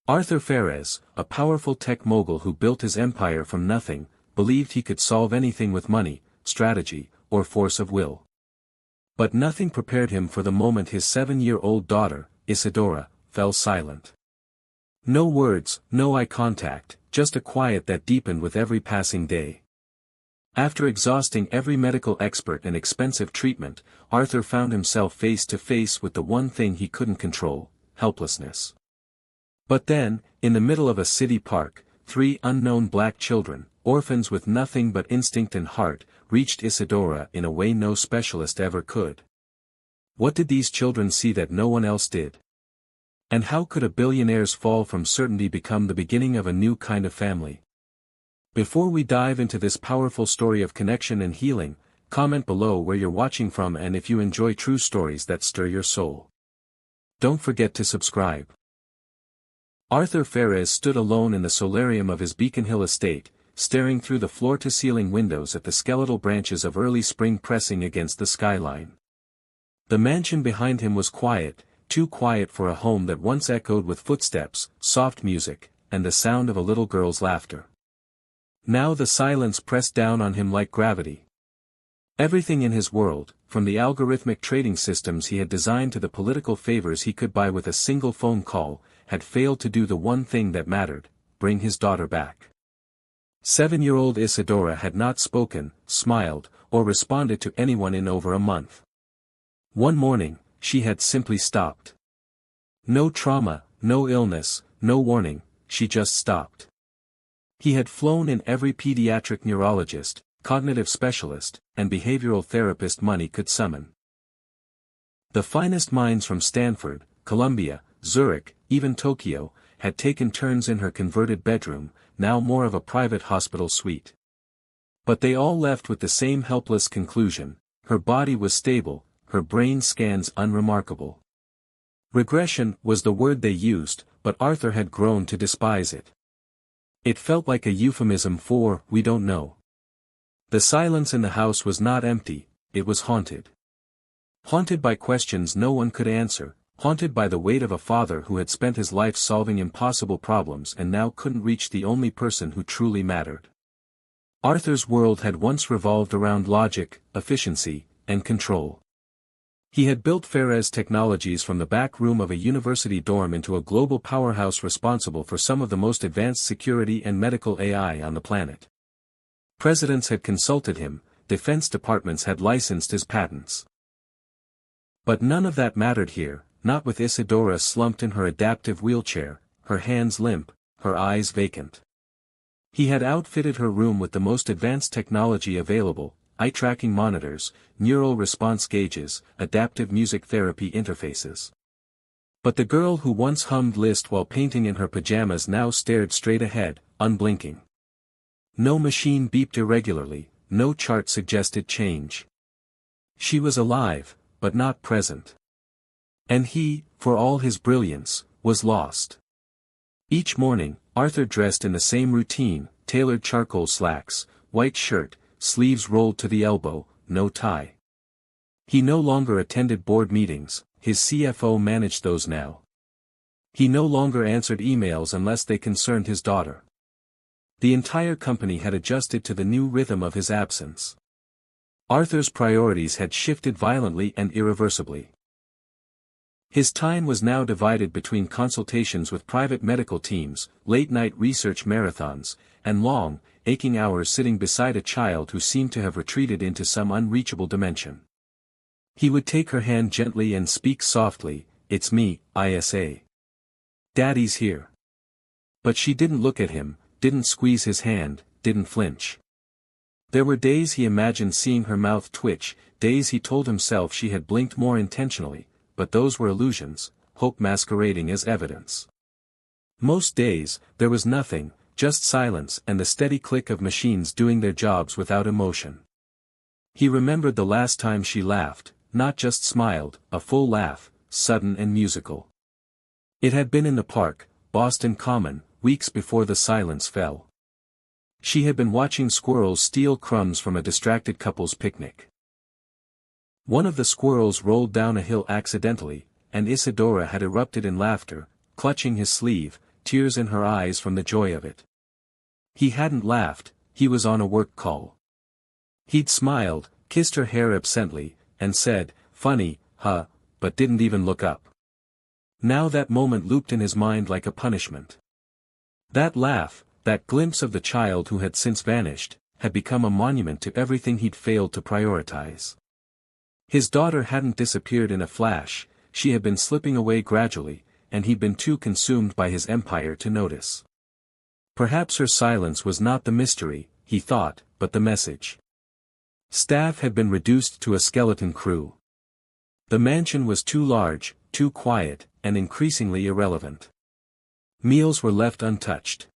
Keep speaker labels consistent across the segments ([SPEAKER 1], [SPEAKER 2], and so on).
[SPEAKER 1] Arthur Ferez, a powerful tech mogul who built his empire from nothing, believed he could solve anything with money, strategy, or force of will. But nothing prepared him for the moment his 7-year-old daughter, Isadora, fell silent. No words, no eye contact, just a quiet that deepened with every passing day. After exhausting every medical expert and expensive treatment, Arthur found himself face to face with the one thing he couldn't control: helplessness. But then, in the middle of a city park, 3 unknown black children, orphans with nothing but instinct and heart, reached Isadora in a way no specialist ever could. What did these children see that no one else did? And how could a billionaire's fall from certainty become the beginning of a new kind of family? Before we dive into this powerful story of connection and healing, comment below where you're watching from and if you enjoy true stories that stir your soul. Don't forget to subscribe. Arthur Ferez stood alone in the solarium of his Beacon Hill estate, staring through the floor-to-ceiling windows at the skeletal branches of early spring pressing against the skyline. The mansion behind him was quiet, too quiet for a home that once echoed with footsteps, soft music, and the sound of a little girl's laughter. Now the silence pressed down on him like gravity. Everything in his world, from the algorithmic trading systems he had designed to the political favors he could buy with a single phone call, had failed to do the one thing that mattered: bring his daughter back. 7-year-old Isadora had not spoken, smiled, or responded to anyone in over a month. One morning, she had simply stopped. No trauma, no illness, no warning, she just stopped. He had flown in every pediatric neurologist, cognitive specialist, and behavioral therapist money could summon. The finest minds from Stanford, Columbia, Zurich, even Tokyo, had taken turns in her converted bedroom, now more of a private hospital suite. But they all left with the same helpless conclusion: her body was stable, her brain scans unremarkable. Regression was the word they used, but Arthur had grown to despise it. It felt like a euphemism for "we don't know." The silence in the house was not empty, it was haunted. Haunted by questions no one could answer, haunted by the weight of a father who had spent his life solving impossible problems and now couldn't reach the only person who truly mattered. Arthur's world had once revolved around logic, efficiency, and control. He had built Ferez Technologies from the back room of a university dorm into a global powerhouse responsible for some of the most advanced security and medical AI on the planet. Presidents had consulted him, defense departments had licensed his patents. But none of that mattered here, not with Isadora slumped in her adaptive wheelchair, her hands limp, her eyes vacant. He had outfitted her room with the most advanced technology available: eye-tracking monitors, neural response gauges, adaptive music therapy interfaces. But the girl who once hummed Liszt while painting in her pajamas now stared straight ahead, unblinking. No machine beeped irregularly, no chart suggested change. She was alive, but not present. And he, for all his brilliance, was lost. Each morning, Arthur dressed in the same routine: tailored charcoal slacks, white shirt, sleeves rolled to the elbow, no tie. He no longer attended board meetings, his CFO managed those now. He no longer answered emails unless they concerned his daughter. The entire company had adjusted to the new rhythm of his absence. Arthur's priorities had shifted violently and irreversibly. His time was now divided between consultations with private medical teams, late-night research marathons, and long, aching hours sitting beside a child who seemed to have retreated into some unreachable dimension. He would take her hand gently and speak softly, "It's me, Isa. Daddy's here." But she didn't look at him, didn't squeeze his hand, didn't flinch. There were days he imagined seeing her mouth twitch, days he told himself she had blinked more intentionally, but those were illusions, hope masquerading as evidence. Most days, there was nothing, just silence and the steady click of machines doing their jobs without emotion. He remembered the last time she laughed, not just smiled, a full laugh, sudden and musical. It had been in the park, Boston Common, weeks before the silence fell. She had been watching squirrels steal crumbs from a distracted couple's picnic. One of the squirrels rolled down a hill accidentally, and Isadora had erupted in laughter, clutching his sleeve, tears in her eyes from the joy of it. He hadn't laughed, he was on a work call. He'd smiled, kissed her hair absently, and said, "Funny, huh," but didn't even look up. Now that moment looped in his mind like a punishment. That laugh, that glimpse of the child who had since vanished, had become a monument to everything he'd failed to prioritize. His daughter hadn't disappeared in a flash, she had been slipping away gradually, and he'd been too consumed by his empire to notice. Perhaps her silence was not the mystery, he thought, but the message. Staff had been reduced to a skeleton crew. The mansion was too large, too quiet, and increasingly irrelevant. Meals were left untouched.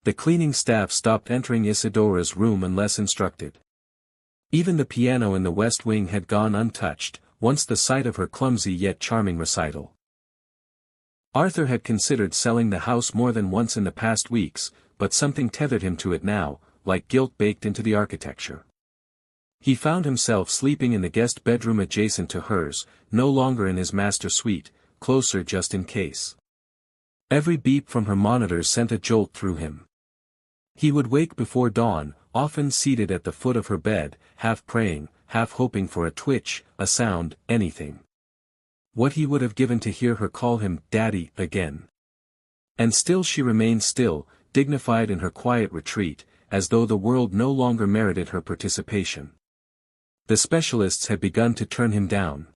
[SPEAKER 1] The cleaning staff stopped entering Isidora's room unless instructed. Even the piano in the West Wing had gone untouched, once the site of her clumsy yet charming recital. Arthur had considered selling the house more than once in the past weeks, but something tethered him to it now, like guilt baked into the architecture. He found himself sleeping in the guest bedroom adjacent to hers, no longer in his master suite, closer just in case. Every beep from her monitors sent a jolt through him. He would wake before dawn, often seated at the foot of her bed, half praying, half hoping for a twitch, a sound, anything. What he would have given to hear her call him "Daddy" again. And still she remained still, dignified in her quiet retreat, as though the world no longer merited her participation. The specialists had begun to turn him down.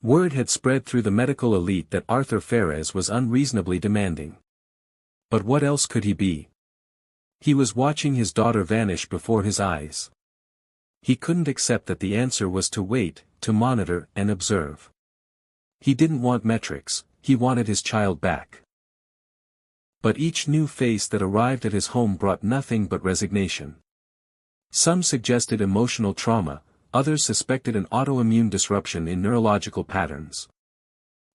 [SPEAKER 1] Word had spread through the medical elite that Arthur Ferez was unreasonably demanding. But what else could he be? He was watching his daughter vanish before his eyes. He couldn't accept that the answer was to wait, to monitor and observe. He didn't want metrics, he wanted his child back. But each new face that arrived at his home brought nothing but resignation. Some suggested emotional trauma, others suspected an autoimmune disruption in neurological patterns.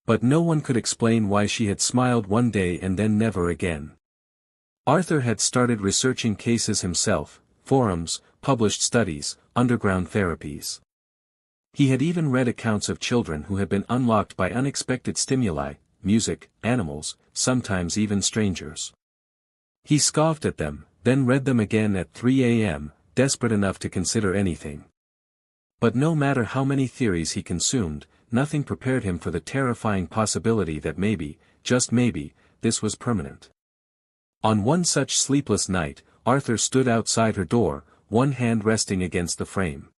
[SPEAKER 1] But no one could explain why she had smiled one day and then never again. Arthur had started researching cases himself, forums, published studies, underground therapies. He had even read accounts of children who had been unlocked by unexpected stimuli, music, animals, sometimes even strangers. He scoffed at them, then read them again at 3 a.m., desperate enough to consider anything. But no matter how many theories he consumed, nothing prepared him for the terrifying possibility that maybe, just maybe, this was permanent. On one such sleepless night, Arthur stood outside her door, one hand resting against the frame.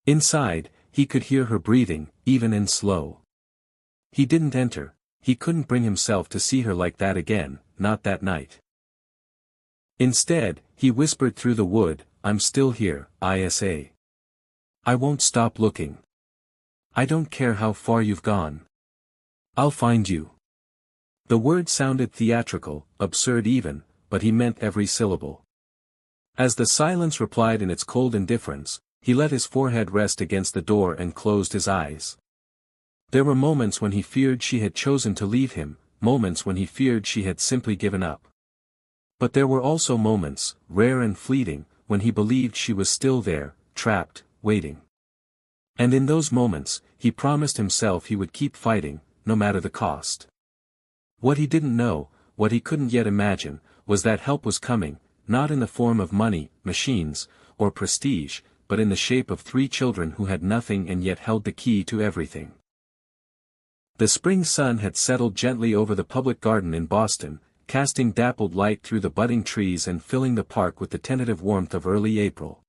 [SPEAKER 1] Inside, he could hear her breathing, even in slow. He didn't enter, he couldn't bring himself to see her like that again, not that night. Instead, he whispered through the wood, "I'm still here, Isa. I won't stop looking. I don't care how far you've gone. I'll find you." The word sounded theatrical, absurd even, but he meant every syllable. As the silence replied in its cold indifference, he let his forehead rest against the door and closed his eyes. There were moments when he feared she had chosen to leave him, moments when he feared she had simply given up. But there were also moments, rare and fleeting, when he believed she was still there, trapped, waiting. And in those moments, he promised himself he would keep fighting, no matter the cost. What he didn't know, what he couldn't yet imagine, was that help was coming, not in the form of money, machines, or prestige, but in the shape of 3 children who had nothing and yet held the key to everything. The spring sun had settled gently over the public garden in Boston, casting dappled light through the budding trees and filling the park with the tentative warmth of early April.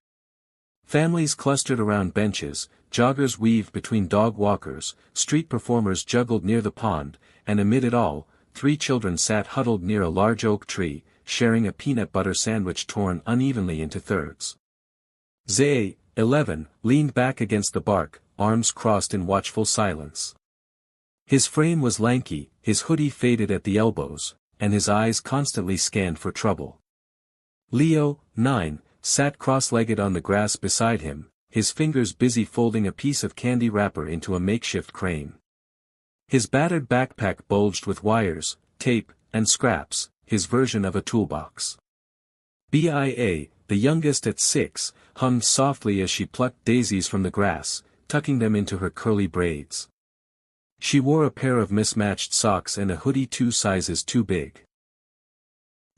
[SPEAKER 1] Families clustered around benches, joggers weaved between dog walkers, street performers juggled near the pond, and amid it all, 3 children sat huddled near a large oak tree, sharing a peanut butter sandwich torn unevenly into thirds. Zay, 11, leaned back against the bark, arms crossed in watchful silence. His frame was lanky, his hoodie faded at the elbows, and his eyes constantly scanned for trouble. Leo, 9, sat cross-legged on the grass beside him, his fingers busy folding a piece of candy wrapper into a makeshift crane. His battered backpack bulged with wires, tape, and scraps, his version of a toolbox. Bia, the youngest at 6, hummed softly as she plucked daisies from the grass, tucking them into her curly braids. She wore a pair of mismatched socks and a hoodie 2 sizes too big.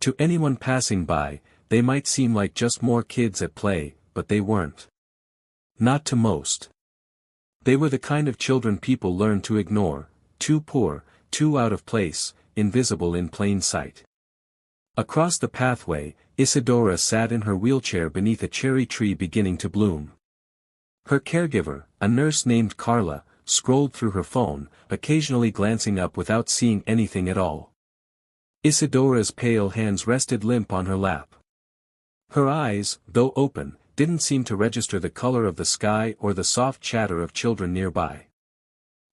[SPEAKER 1] To anyone passing by, they might seem like just more kids at play, but they weren't. Not to most. They were the kind of children people learn to ignore, too poor, too out of place, invisible in plain sight. Across the pathway, Isadora sat in her wheelchair beneath a cherry tree beginning to bloom. Her caregiver, a nurse named Carla, scrolled through her phone, occasionally glancing up without seeing anything at all. Isadora's pale hands rested limp on her lap. Her eyes, though open, didn't seem to register the color of the sky or the soft chatter of children nearby.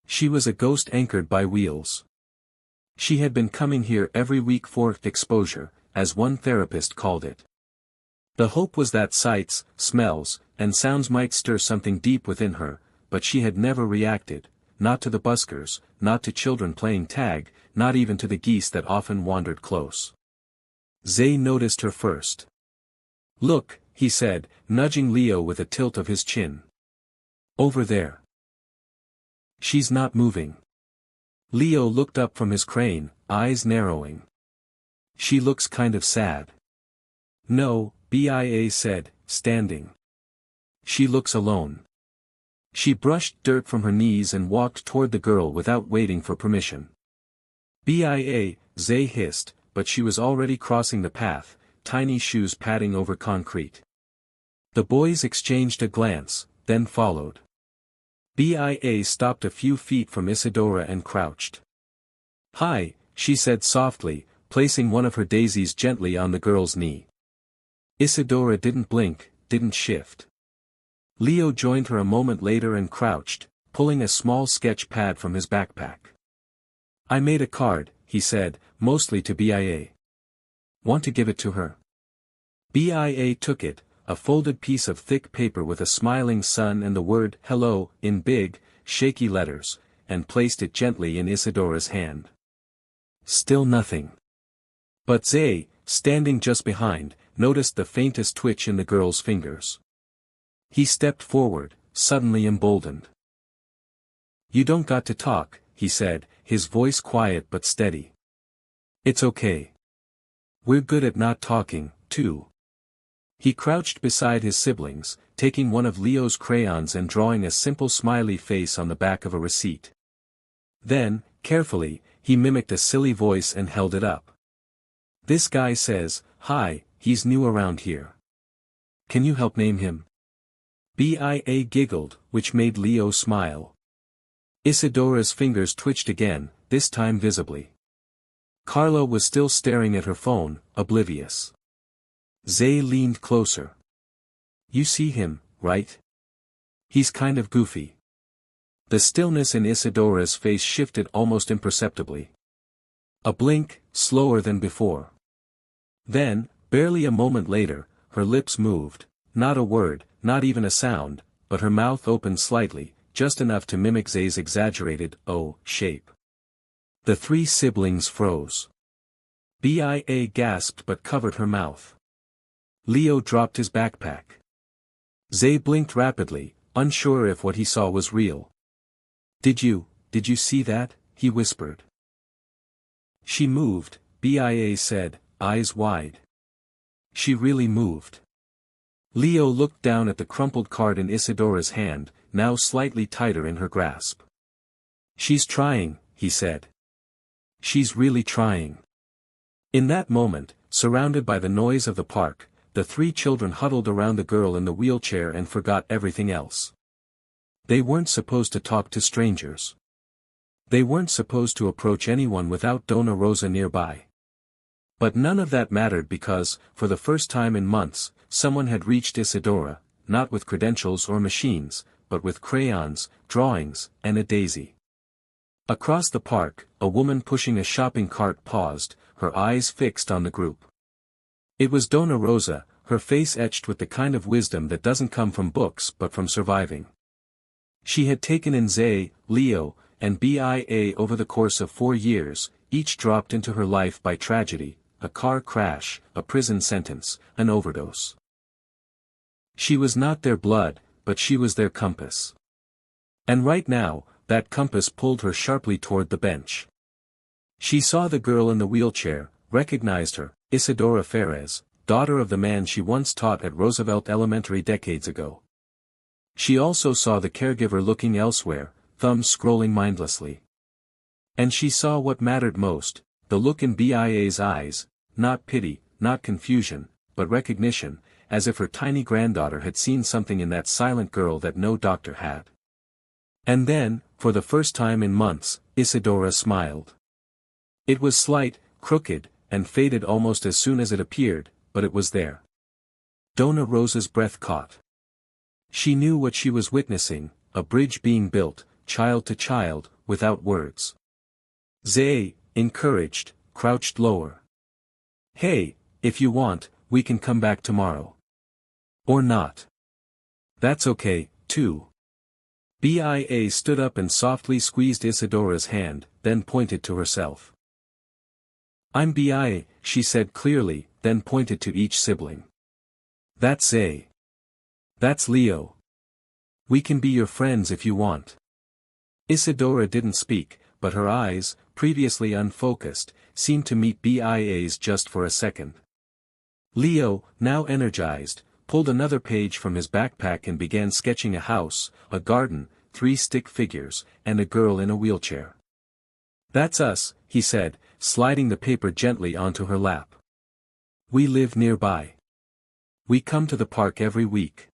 [SPEAKER 1] She was a ghost anchored by wheels. She had been coming here every week for exposure, as one therapist called it. The hope was that sights, smells, and sounds might stir something deep within her, but she had never reacted, not to the buskers, not to children playing tag, not even to the geese that often wandered close. Zay noticed her first. "Look," he said, nudging Leo with a tilt of his chin. "Over there." "She's not moving." Leo looked up from his crane, eyes narrowing. "She looks kind of sad." "No," Bia said, standing. "She looks alone." She brushed dirt from her knees and walked toward the girl without waiting for permission. "Bia," Zay hissed, but she was already crossing the path, tiny shoes padding over concrete. The boys exchanged a glance, then followed. Bia stopped a few feet from Isadora and crouched. "Hi," she said softly, placing one of her daisies gently on the girl's knee. Isadora didn't blink, didn't shift. Leo joined her a moment later and crouched, pulling a small sketch pad from his backpack. "I made a card," he said, mostly to Bia. "Want to give it to her?" Bia took it, a folded piece of thick paper with a smiling sun and the word "hello" in big, shaky letters, and placed it gently in Isadora's hand. Still nothing. But Zay, standing just behind, noticed the faintest twitch in the girl's fingers. He stepped forward, suddenly emboldened. "You don't got to talk," he said, his voice quiet but steady. "It's okay. We're good at not talking, too." He crouched beside his siblings, taking one of Leo's crayons and drawing a simple smiley face on the back of a receipt. Then, carefully, he mimicked a silly voice and held it up. "This guy says, hi, he's new around here. Can you help name him?" Bia giggled, which made Leo smile. Isadora's fingers twitched again, this time visibly. Carla was still staring at her phone, oblivious. Zay leaned closer. "You see him, right? He's kind of goofy." The stillness in Isadora's face shifted almost imperceptibly. A blink, slower than before. Then, barely a moment later, her lips moved, not a word, not even a sound, but her mouth opened slightly, just enough to mimic Zay's exaggerated O shape. The three siblings froze. Bia gasped but covered her mouth. Leo dropped his backpack. Zay blinked rapidly, unsure if what he saw was real. Did you see that?" he whispered. "She moved," Bia said, eyes wide. "She really moved." Leo looked down at the crumpled card in Isadora's hand, now slightly tighter in her grasp. "She's trying," he said. "She's really trying." In that moment, surrounded by the noise of the park, the three children huddled around the girl in the wheelchair and forgot everything else. They weren't supposed to talk to strangers. They weren't supposed to approach anyone without Dona Rosa nearby. But none of that mattered because, for the first time in months, someone had reached Isadora, not with credentials or machines, but with crayons, drawings, and a daisy. Across the park, a woman pushing a shopping cart paused, her eyes fixed on the group. It was Dona Rosa, her face etched with the kind of wisdom that doesn't come from books but from surviving. She had taken in Zay, Leo, and Bia over the course of 4 years, each dropped into her life by tragedy, a car crash, a prison sentence, an overdose. She was not their blood, but she was their compass. And right now, that compass pulled her sharply toward the bench. She saw the girl in the wheelchair, recognized her, Isadora Ferez, daughter of the man she once taught at Roosevelt Elementary decades ago. She also saw the caregiver looking elsewhere, thumbs scrolling mindlessly. And she saw what mattered most, the look in BIA's eyes, not pity, not confusion, but recognition, as if her tiny granddaughter had seen something in that silent girl that no doctor had. And then, for the first time in months, Isadora smiled. It was slight, crooked, and faded almost as soon as it appeared, but it was there. Donna Rosa's breath caught. She knew what she was witnessing, a bridge being built, child to child, without words. Zay, encouraged, crouched lower. "Hey, if you want, we can come back tomorrow. Or not. That's okay, too." BIA stood up and softly squeezed Isadora's hand, then pointed to herself. "I'm BIA, she said clearly, then pointed to each sibling. "That's Zay. That's Leo. We can be your friends if you want." Isadora didn't speak, but her eyes, previously unfocused, seemed to meet BIA's just for a second. Leo, now energized, pulled another page from his backpack and began sketching a house, a garden, 3 stick figures, and a girl in a wheelchair. "That's us," he said, sliding the paper gently onto her lap. "We live nearby. We come to the park every week."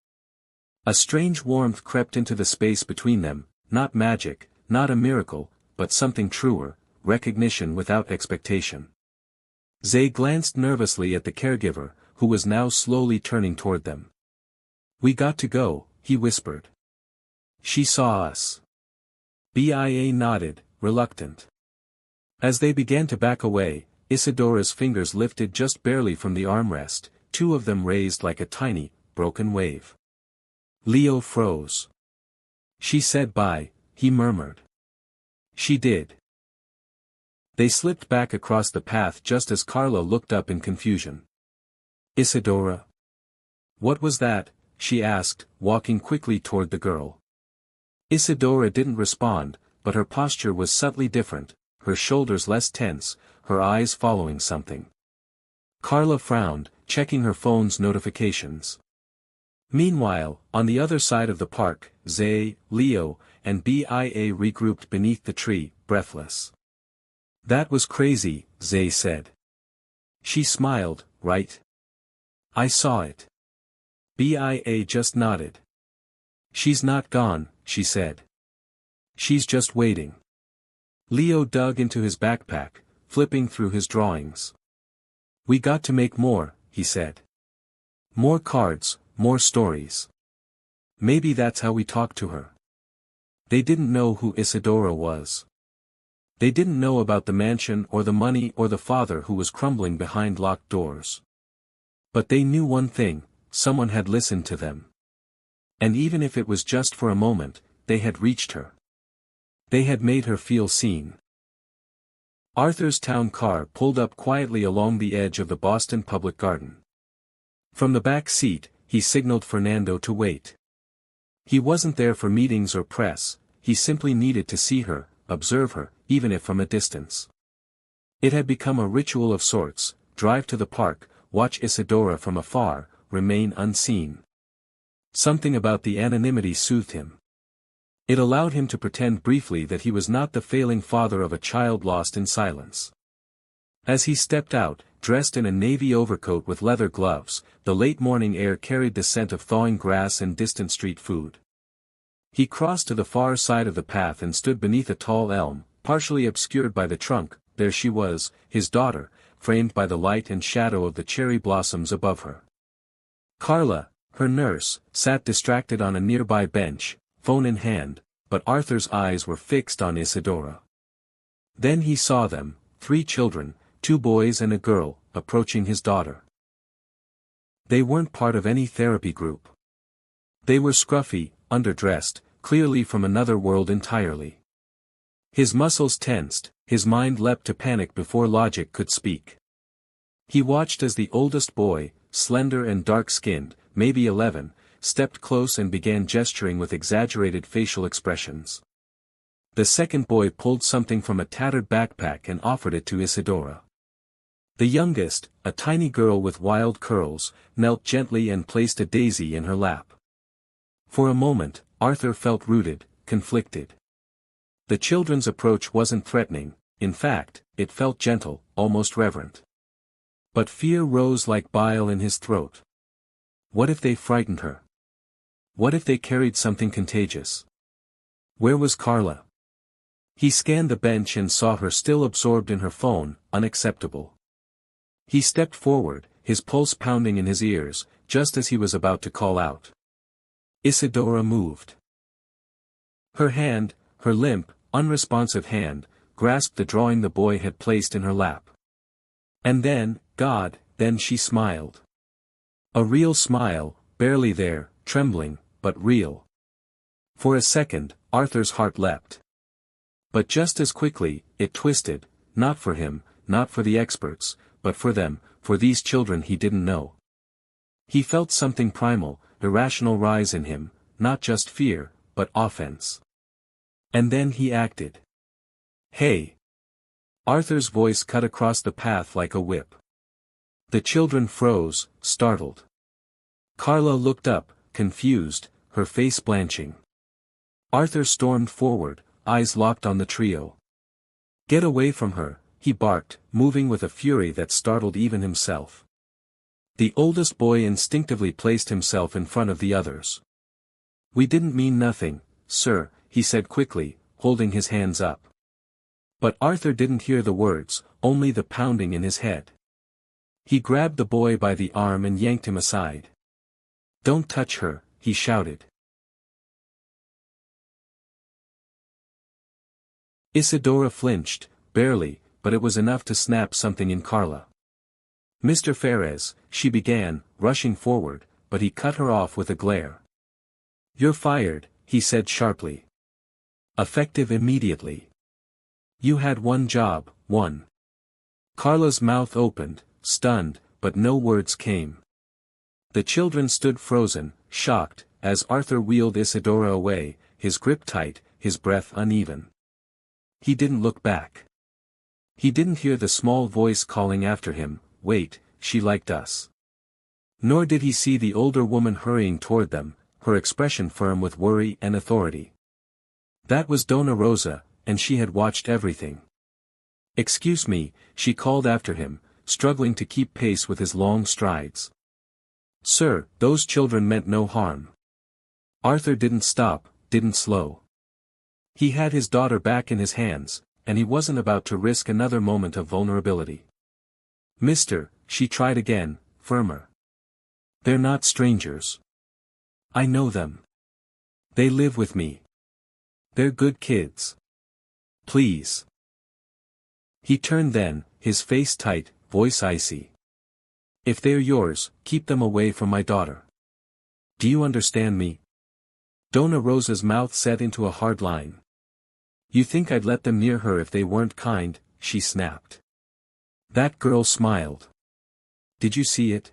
[SPEAKER 1] A strange warmth crept into the space between them, not magic, not a miracle, but something truer, recognition without expectation. Zay glanced nervously at the caregiver, who was now slowly turning toward them. "We got to go," he whispered. "She saw us." BIA nodded, reluctant. As they began to back away, Isadora's fingers lifted just barely from the armrest, 2 of them raised like a tiny, broken wave. Leo froze. "She said bye," he murmured. "She did." They slipped back across the path just as Carla looked up in confusion. "Isadora? What was that?" she asked, walking quickly toward the girl. Isadora didn't respond, but her posture was subtly different, her shoulders less tense, her eyes following something. Carla frowned, checking her phone's notifications. Meanwhile, on the other side of the park, Zay, Leo, and BIA regrouped beneath the tree, breathless. "That was crazy," Zay said. "She smiled, right?" "I saw it." BIA just nodded. "She's not gone," she said. "She's just waiting." Leo dug into his backpack, flipping through his drawings. "We got to make more," he said. "More cards, more stories. Maybe that's how we talk to her." They didn't know who Isadora was. They didn't know about the mansion or the money or the father who was crumbling behind locked doors. But they knew one thing, someone had listened to them. And even if it was just for a moment, they had reached her. They had made her feel seen. Arthur's town car pulled up quietly along the edge of the Boston Public Garden. From the back seat, he signaled Fernando to wait. He wasn't there for meetings or press, he simply needed to see her, observe her, even if from a distance. It had become a ritual of sorts, drive to the park, watch Isadora from afar, remain unseen. Something about the anonymity soothed him. It allowed him to pretend briefly that he was not the failing father of a child lost in silence. As he stepped out, dressed in a navy overcoat with leather gloves, the late morning air carried the scent of thawing grass and distant street food. He crossed to the far side of the path and stood beneath a tall elm, partially obscured by the trunk. There she was, his daughter, framed by the light and shadow of the cherry blossoms above her. Carla, her nurse, sat distracted on a nearby bench, phone in hand, but Arthur's eyes were fixed on Isadora. Then he saw them, 3 children, 2 boys and a girl, approaching his daughter. They weren't part of any therapy group. They were scruffy, underdressed, clearly from another world entirely. His muscles tensed, his mind leapt to panic before logic could speak. He watched as the oldest boy, slender and dark-skinned, maybe 11, stepped close and began gesturing with exaggerated facial expressions. The second boy pulled something from a tattered backpack and offered it to Isadora. The youngest, a tiny girl with wild curls, knelt gently and placed a daisy in her lap. For a moment, Arthur felt rooted, conflicted. The children's approach wasn't threatening, in fact, it felt gentle, almost reverent. But fear rose like bile in his throat. What if they frightened her? What if they carried something contagious? Where was Carla? He scanned the bench and saw her still absorbed in her phone, unacceptable. He stepped forward, his pulse pounding in his ears, just as he was about to call out. Isadora moved. Her hand, her limp, unresponsive hand, grasped the drawing the boy had placed in her lap. And then, then she smiled. A real smile, barely there, trembling, but real. For a second, Arthur's heart leapt. But just as quickly, it twisted, not for him, not for the experts, but for them, for these children he didn't know. He felt something primal, irrational rise in him, not just fear, but offense. And then he acted. Hey! Arthur's voice cut across the path like a whip. The children froze, startled. Carla looked up, confused, her face blanching. Arthur stormed forward, eyes locked on the trio. Get away from her, he barked, moving with a fury that startled even himself. The oldest boy instinctively placed himself in front of the others. We didn't mean nothing, sir, he said quickly, holding his hands up. But Arthur didn't hear the words, only the pounding in his head. He grabbed the boy by the arm and yanked him aside. Don't touch her, he shouted. Isadora flinched, barely, but it was enough to snap something in Carla. Mr. Ferez, she began, rushing forward, but he cut her off with a glare. You're fired, he said sharply. Effective immediately. You had one job, one. Carla's mouth opened, stunned, but no words came. The children stood frozen, shocked, as Arthur wheeled Isadora away, his grip tight, his breath uneven. He didn't look back. He didn't hear the small voice calling after him, wait, she liked us. Nor did he see the older woman hurrying toward them, her expression firm with worry and authority. That was Dona Rosa, and she had watched everything. Excuse me, she called after him, struggling to keep pace with his long strides. Sir, those children meant no harm. Arthur didn't stop, didn't slow. He had his daughter back in his hands, and he wasn't about to risk another moment of vulnerability. Mister, she tried again, firmer. They're not strangers. I know them. They live with me. They're good kids. Please. He turned then, his face tight, voice icy. If they're yours, keep them away from my daughter. Do you understand me? Dona Rosa's mouth set into a hard line. You think I'd let them near her if they weren't kind, she snapped. That girl smiled. Did you see it?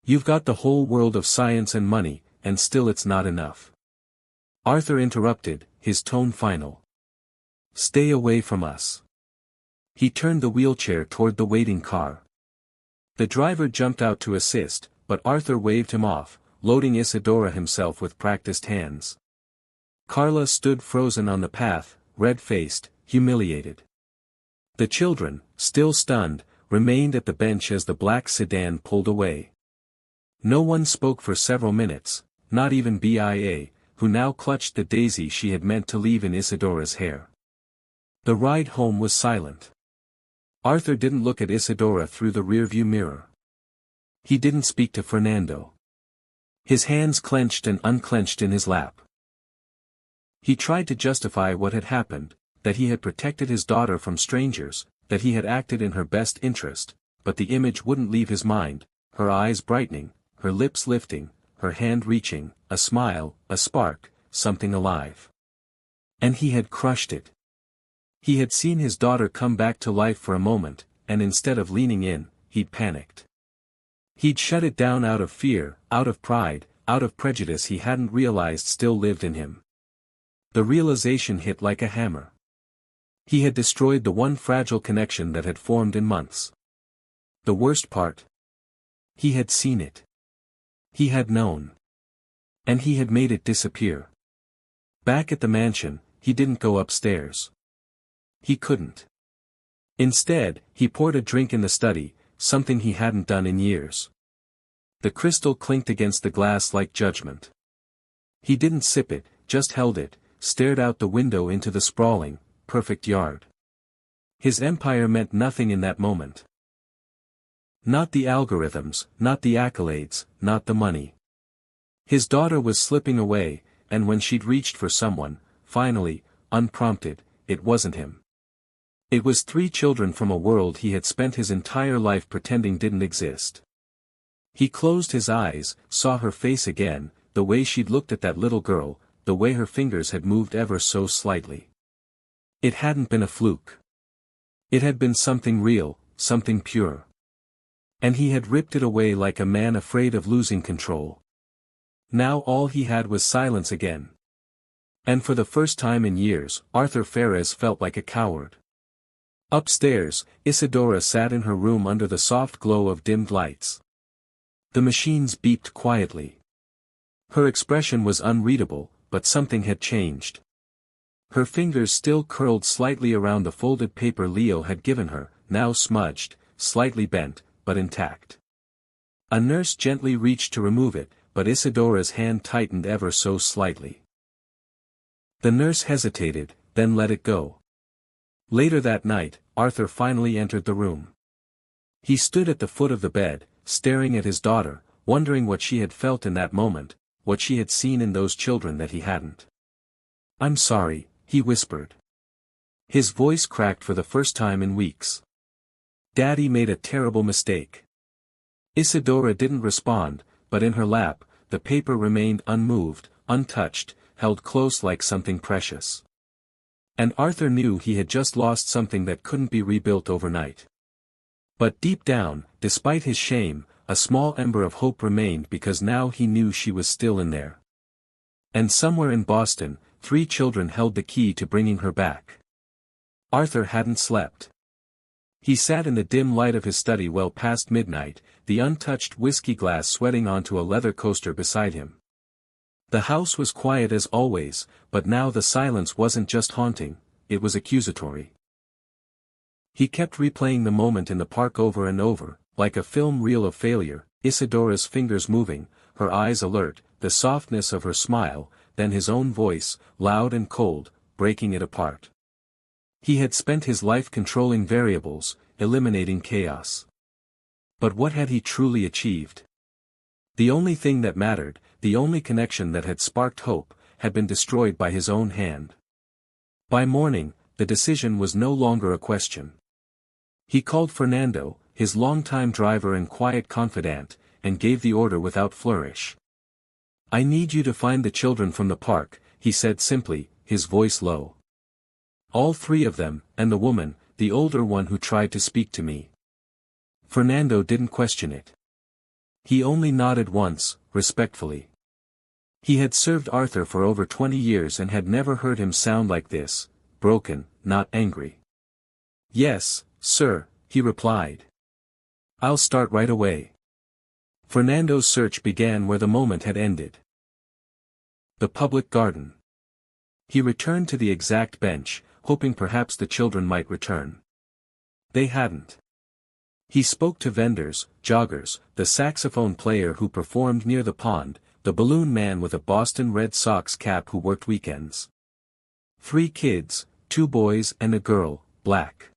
[SPEAKER 1] You've got the whole world of science and money, and still it's not enough. Arthur interrupted, his tone final. Stay away from us. He turned the wheelchair toward the waiting car. The driver jumped out to assist, but Arthur waved him off, loading Isadora himself with practiced hands. Carla stood frozen on the path, red-faced, humiliated. The children, still stunned, remained at the bench as the black sedan pulled away. No one spoke for several minutes, not even BIA, who now clutched the daisy she had meant to leave in Isadora's hair. The ride home was silent. Arthur didn't look at Isadora through the rearview mirror. He didn't speak to Fernando. His hands clenched and unclenched in his lap. He tried to justify what had happened, that he had protected his daughter from strangers, that he had acted in her best interest, but the image wouldn't leave his mind, her eyes brightening, her lips lifting, her hand reaching, a smile, a spark, something alive. And he had crushed it. He had seen his daughter come back to life for a moment, and instead of leaning in, he'd panicked. He'd shut it down out of fear, out of pride, out of prejudice he hadn't realized still lived in him. The realization hit like a hammer. He had destroyed the one fragile connection that had formed in months. The worst part? He had seen it. He had known. And he had made it disappear. Back at the mansion, he didn't go upstairs. He couldn't. Instead, he poured a drink in the study, something he hadn't done in years. The crystal clinked against the glass like judgment. He didn't sip it, just held it, stared out the window into the sprawling, perfect yard. His empire meant nothing in that moment. Not the algorithms, not the accolades, not the money. His daughter was slipping away, and when she'd reached for someone, finally, unprompted, it wasn't him. It was 3 children from a world he had spent his entire life pretending didn't exist. He closed his eyes, saw her face again, the way she'd looked at that little girl, the way her fingers had moved ever so slightly. It hadn't been a fluke. It had been something real, something pure. And he had ripped it away like a man afraid of losing control. Now all he had was silence again. And for the first time in years, Arthur Ferris felt like a coward. Upstairs, Isadora sat in her room under the soft glow of dimmed lights. The machines beeped quietly. Her expression was unreadable, but something had changed. Her fingers still curled slightly around the folded paper Leo had given her, now smudged, slightly bent, but intact. A nurse gently reached to remove it, but Isadora's hand tightened ever so slightly. The nurse hesitated, then let it go. Later that night, Arthur finally entered the room. He stood at the foot of the bed, staring at his daughter, wondering what she had felt in that moment, what she had seen in those children that he hadn't. "I'm sorry," he whispered. His voice cracked for the first time in weeks. "Daddy made a terrible mistake." Isadora didn't respond, but in her lap, the paper remained unmoved, untouched, held close like something precious. And Arthur knew he had just lost something that couldn't be rebuilt overnight. But deep down, despite his shame, a small ember of hope remained because now he knew she was still in there. And somewhere in Boston, 3 children held the key to bringing her back. Arthur hadn't slept. He sat in the dim light of his study well past midnight, the untouched whiskey glass sweating onto a leather coaster beside him. The house was quiet as always, but now the silence wasn't just haunting, it was accusatory. He kept replaying the moment in the park over and over, like a film reel of failure, Isadora's fingers moving, her eyes alert, the softness of her smile, then his own voice, loud and cold, breaking it apart. He had spent his life controlling variables, eliminating chaos. But what had he truly achieved? The only thing that mattered, the only connection that had sparked hope, had been destroyed by his own hand. By morning, the decision was no longer a question. He called Fernando, his longtime driver and quiet confidant, and gave the order without flourish. "I need you to find the children from the park," he said simply, his voice low. "All 3 of them, and the woman, the older one who tried to speak to me." Fernando didn't question it. He only nodded once, respectfully. He had served Arthur for over 20 years and had never heard him sound like this, broken, not angry. "Yes, sir," he replied. "I'll start right away." Fernando's search began where the moment had ended. The public garden. He returned to the exact bench, hoping perhaps the children might return. They hadn't. He spoke to vendors, joggers, the saxophone player who performed near the pond, the balloon man with a Boston Red Sox cap who worked weekends. 3 kids, 2 boys and a girl, black.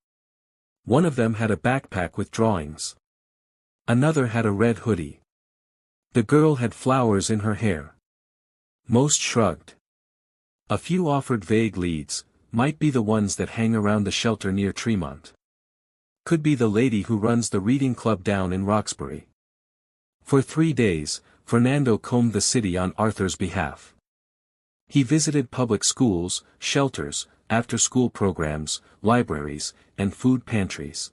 [SPEAKER 1] One of them had a backpack with drawings. Another had a red hoodie. The girl had flowers in her hair. Most shrugged. A few offered vague leads, might be the ones that hang around the shelter near Tremont. Could be the lady who runs the reading club down in Roxbury. For 3 days, Fernando combed the city on Arthur's behalf. He visited public schools, shelters, after-school programs, libraries, and food pantries.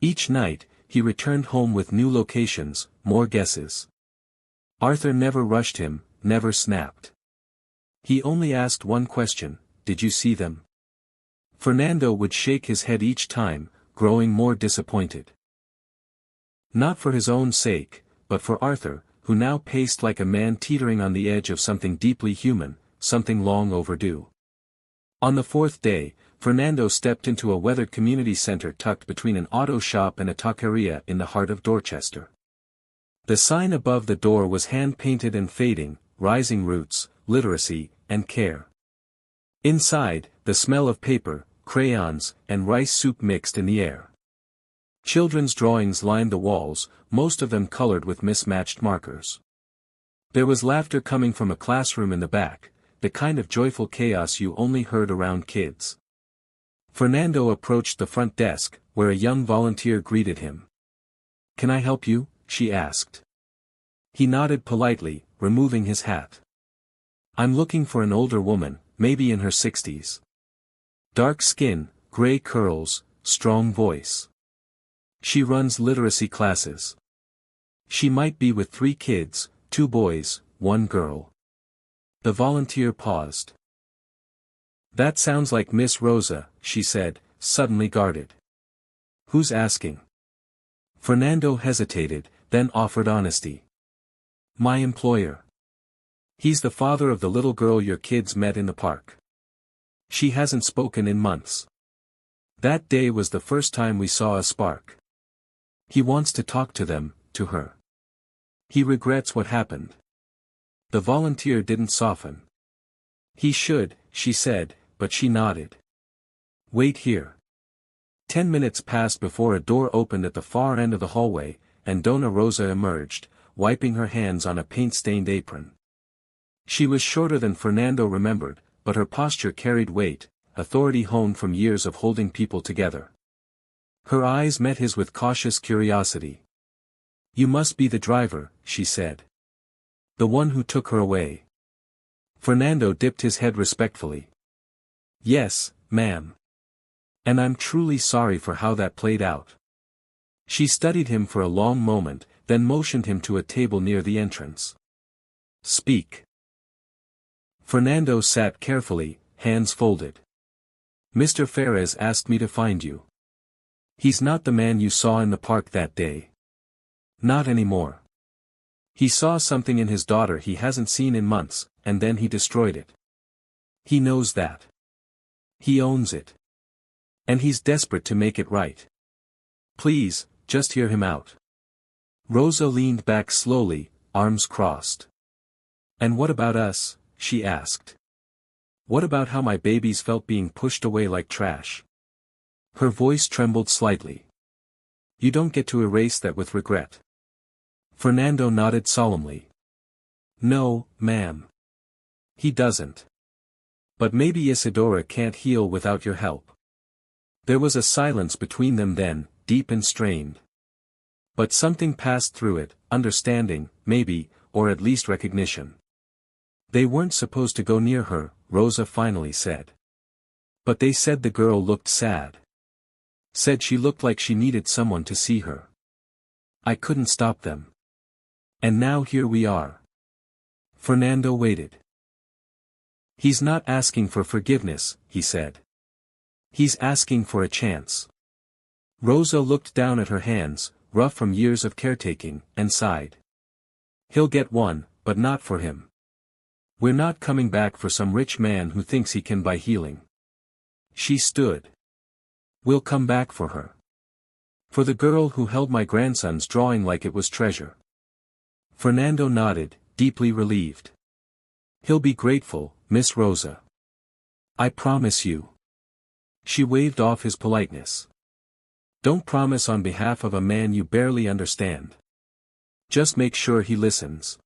[SPEAKER 1] Each night, he returned home with new locations, more guesses. Arthur never rushed him, never snapped. He only asked one question, "Did you see them?" Fernando would shake his head each time, growing more disappointed. Not for his own sake, but for Arthur, who now paced like a man teetering on the edge of something deeply human, something long overdue. On the fourth day, Fernando stepped into a weathered community center tucked between an auto shop and a taqueria in the heart of Dorchester. The sign above the door was hand-painted and fading, "Rising Roots, Literacy, and Care." Inside, the smell of paper, crayons, and rice soup mixed in the air. Children's drawings lined the walls, most of them colored with mismatched markers. There was laughter coming from a classroom in the back, the kind of joyful chaos you only heard around kids. Fernando approached the front desk, where a young volunteer greeted him. "Can I help you?" she asked. He nodded politely, removing his hat. "I'm looking for an older woman, maybe in her 60s. Dark skin, gray curls, strong voice. She runs literacy classes. She might be with 3 kids, 2 boys, 1 girl." The volunteer paused. "That sounds like Miss Rosa," she said, suddenly guarded. "Who's asking?" Fernando hesitated, then offered honesty. "My employer. He's the father of the little girl your kids met in the park. She hasn't spoken in months. That day was the first time we saw a spark. He wants to talk to them, to her. He regrets what happened." The volunteer didn't soften. "He should," she said, but she nodded. "Wait here." 10 minutes passed before a door opened at the far end of the hallway, and Dona Rosa emerged, wiping her hands on a paint-stained apron. She was shorter than Fernando remembered, but her posture carried weight, authority honed from years of holding people together. Her eyes met his with cautious curiosity. "You must be the driver," she said. "The one who took her away." Fernando dipped his head respectfully. "Yes, ma'am. And I'm truly sorry for how that played out." She studied him for a long moment, then motioned him to a table near the entrance. "Speak." Fernando sat carefully, hands folded. "Mr. Ferez asked me to find you. He's not the man you saw in the park that day. Not anymore. He saw something in his daughter he hasn't seen in months, and then he destroyed it. He knows that. He owns it. And he's desperate to make it right. Please, just hear him out." Rosa leaned back slowly, arms crossed. "And what about us?" she asked. "What about how my babies felt being pushed away like trash?" Her voice trembled slightly. "You don't get to erase that with regret." Fernando nodded solemnly. "No, ma'am. He doesn't. But maybe Isadora can't heal without your help." There was a silence between them then, deep and strained. But something passed through it, understanding, maybe, or at least recognition. "They weren't supposed to go near her," Rosa finally said. "But they said the girl looked sad. Said she looked like she needed someone to see her. I couldn't stop them. And now here we are." Fernando waited. "He's not asking for forgiveness," he said. "He's asking for a chance." Rosa looked down at her hands, rough from years of caretaking, and sighed. "He'll get one, but not for him. We're not coming back for some rich man who thinks he can buy healing." She stood. "We'll come back for her. For the girl who held my grandson's drawing like it was treasure." Fernando nodded, deeply relieved. "He'll be grateful, Miss Rosa. I promise you." She waved off his politeness. "Don't promise on behalf of a man you barely understand. Just make sure he listens.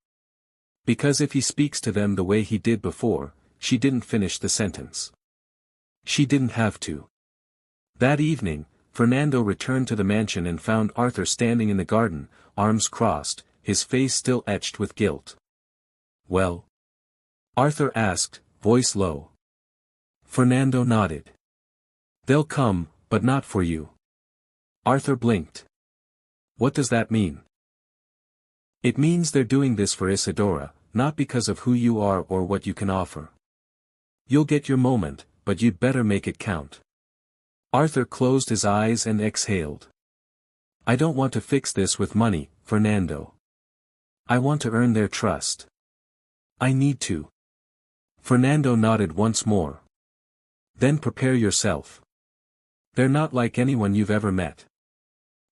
[SPEAKER 1] Because if he speaks to them the way he did before," she didn't finish the sentence. She didn't have to. That evening, Fernando returned to the mansion and found Arthur standing in the garden, arms crossed, his face still etched with guilt. "Well?" Arthur asked, voice low. Fernando nodded. "They'll come, but not for you." Arthur blinked. "What does that mean?" "It means they're doing this for Isadora, not because of who you are or what you can offer. You'll get your moment, but you'd better make it count. Arthur closed his eyes and exhaled. I don't want to fix this with money, Fernando. I want to earn their trust. I need to. Fernando nodded once more. Then prepare yourself. They're not like anyone you've ever met.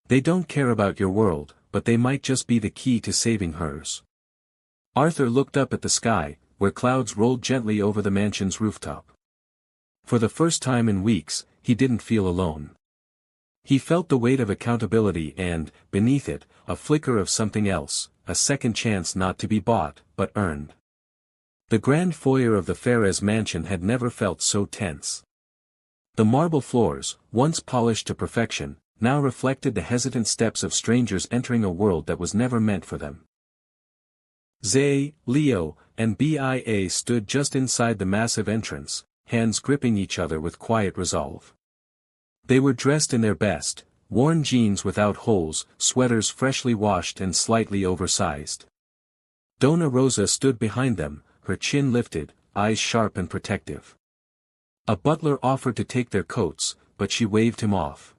[SPEAKER 1] They don't care about your world, but they might just be the key to saving hers. Arthur looked up at the sky, where clouds rolled gently over the mansion's rooftop. For the first time in weeks, he didn't feel alone. He felt the weight of accountability and, beneath it, a flicker of something else, a second chance not to be bought, but earned. The grand foyer of the Ferez mansion had never felt so tense. The marble floors, once polished to perfection, now reflected the hesitant steps of strangers entering a world that was never meant for them. Zay, Leo, and Bia stood just inside the massive entrance, hands gripping each other with quiet resolve. They were dressed in their best, worn jeans without holes, sweaters freshly washed and slightly oversized. Dona Rosa stood behind them, her chin lifted, eyes sharp and protective. A butler offered to take their coats, but she waved him off.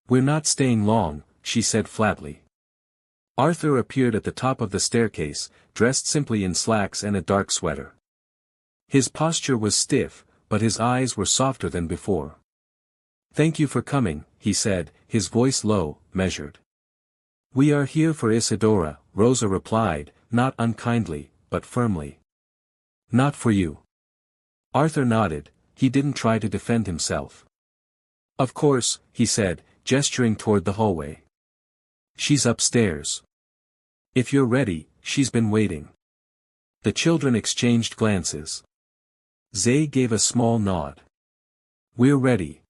[SPEAKER 1] We're not staying long, she said flatly. Arthur appeared at the top of the staircase, dressed simply in slacks and a dark sweater. His posture was stiff, but his eyes were softer than before. Thank you for coming, he said, his voice low, measured. We are here for Isidora, Rosa replied, not unkindly, but firmly. Not for you. Arthur nodded, he didn't try to defend himself. Of course, he said, gesturing toward the hallway. She's upstairs. If you're ready, she's been waiting. The children exchanged glances. Zay gave a small nod. We're ready.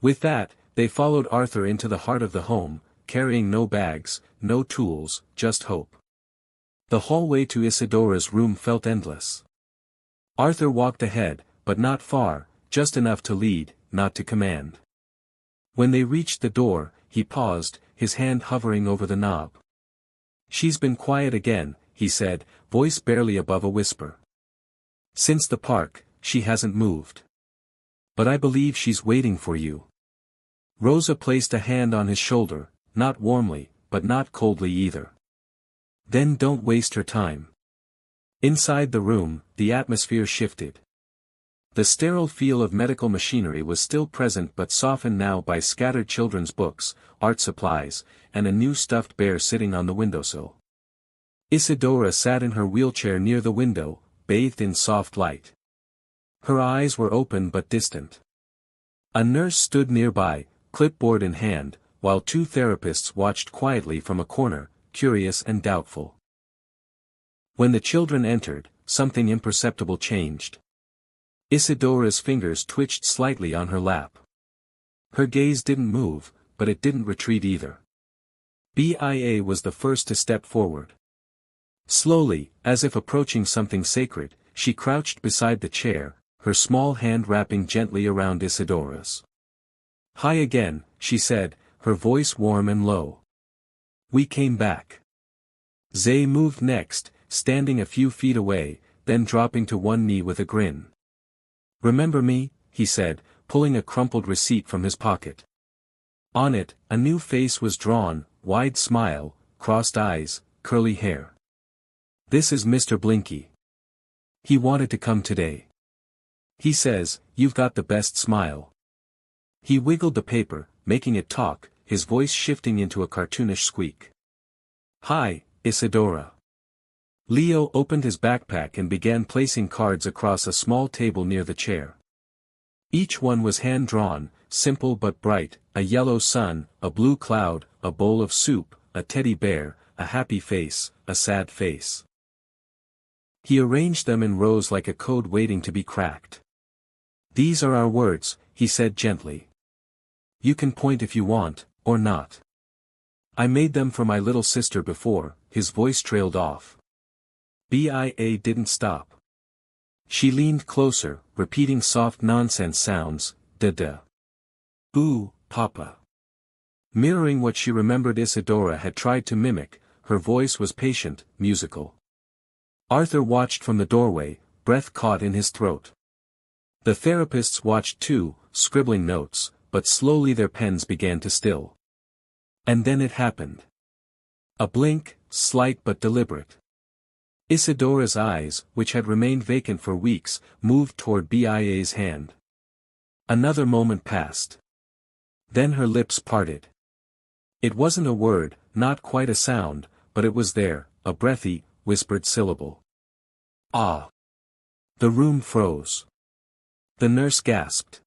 [SPEAKER 1] With that, they followed Arthur into the heart of the home, carrying no bags, no tools, just hope. The hallway to Isidora's room felt endless. Arthur walked ahead, but not far, just enough to lead, not to command. When they reached the door, he paused, his hand hovering over the knob. She's been quiet again, he said, voice barely above a whisper. Since the park, she hasn't moved. But I believe she's waiting for you. Rosa placed a hand on his shoulder, not warmly, but not coldly either. Then don't waste her time. Inside the room, the atmosphere shifted. The sterile feel of medical machinery was still present but softened now by scattered children's books, art supplies, and a new stuffed bear sitting on the windowsill. Isidora sat in her wheelchair near the window, bathed in soft light. Her eyes were open but distant. A nurse stood nearby, clipboard in hand, while two therapists watched quietly from a corner, curious and doubtful. When the children entered, something imperceptible changed. Isidora's fingers twitched slightly on her lap. Her gaze didn't move, but it didn't retreat either. Bia was the first to step forward. Slowly, as if approaching something sacred, she crouched beside the chair, her small hand wrapping gently around Isidora's. Hi again, she said, her voice warm and low. We came back. Zay moved next, standing a few feet away, then dropping to one knee with a grin. Remember me, he said, pulling a crumpled receipt from his pocket. On it, a new face was drawn, wide smile, crossed eyes, curly hair. This is Mr. Blinky. He wanted to come today. He says, you've got the best smile. He wiggled the paper, making it talk, his voice shifting into a cartoonish squeak. Hi, Isidora. Leo opened his backpack and began placing cards across a small table near the chair. Each one was hand-drawn, simple but bright, a yellow sun, a blue cloud, a bowl of soup, a teddy bear, a happy face, a sad face. He arranged them in rows like a code waiting to be cracked. These are our words, he said gently. You can point if you want, or not. I made them for my little sister before, his voice trailed off. Bia didn't stop. She leaned closer, repeating soft nonsense sounds, da-da. Ooh, Papa. Mirroring what she remembered Isidora had tried to mimic, her voice was patient, musical. Arthur watched from the doorway, breath caught in his throat. The therapists watched too, scribbling notes, but slowly their pens began to still. And then it happened. A blink, slight but deliberate. Isidora's eyes, which had remained vacant for weeks, moved toward BIA's hand. Another moment passed. Then her lips parted. It wasn't a word, not quite a sound, but it was there, a breathy, whispered syllable. Ah! The room froze. The nurse gasped.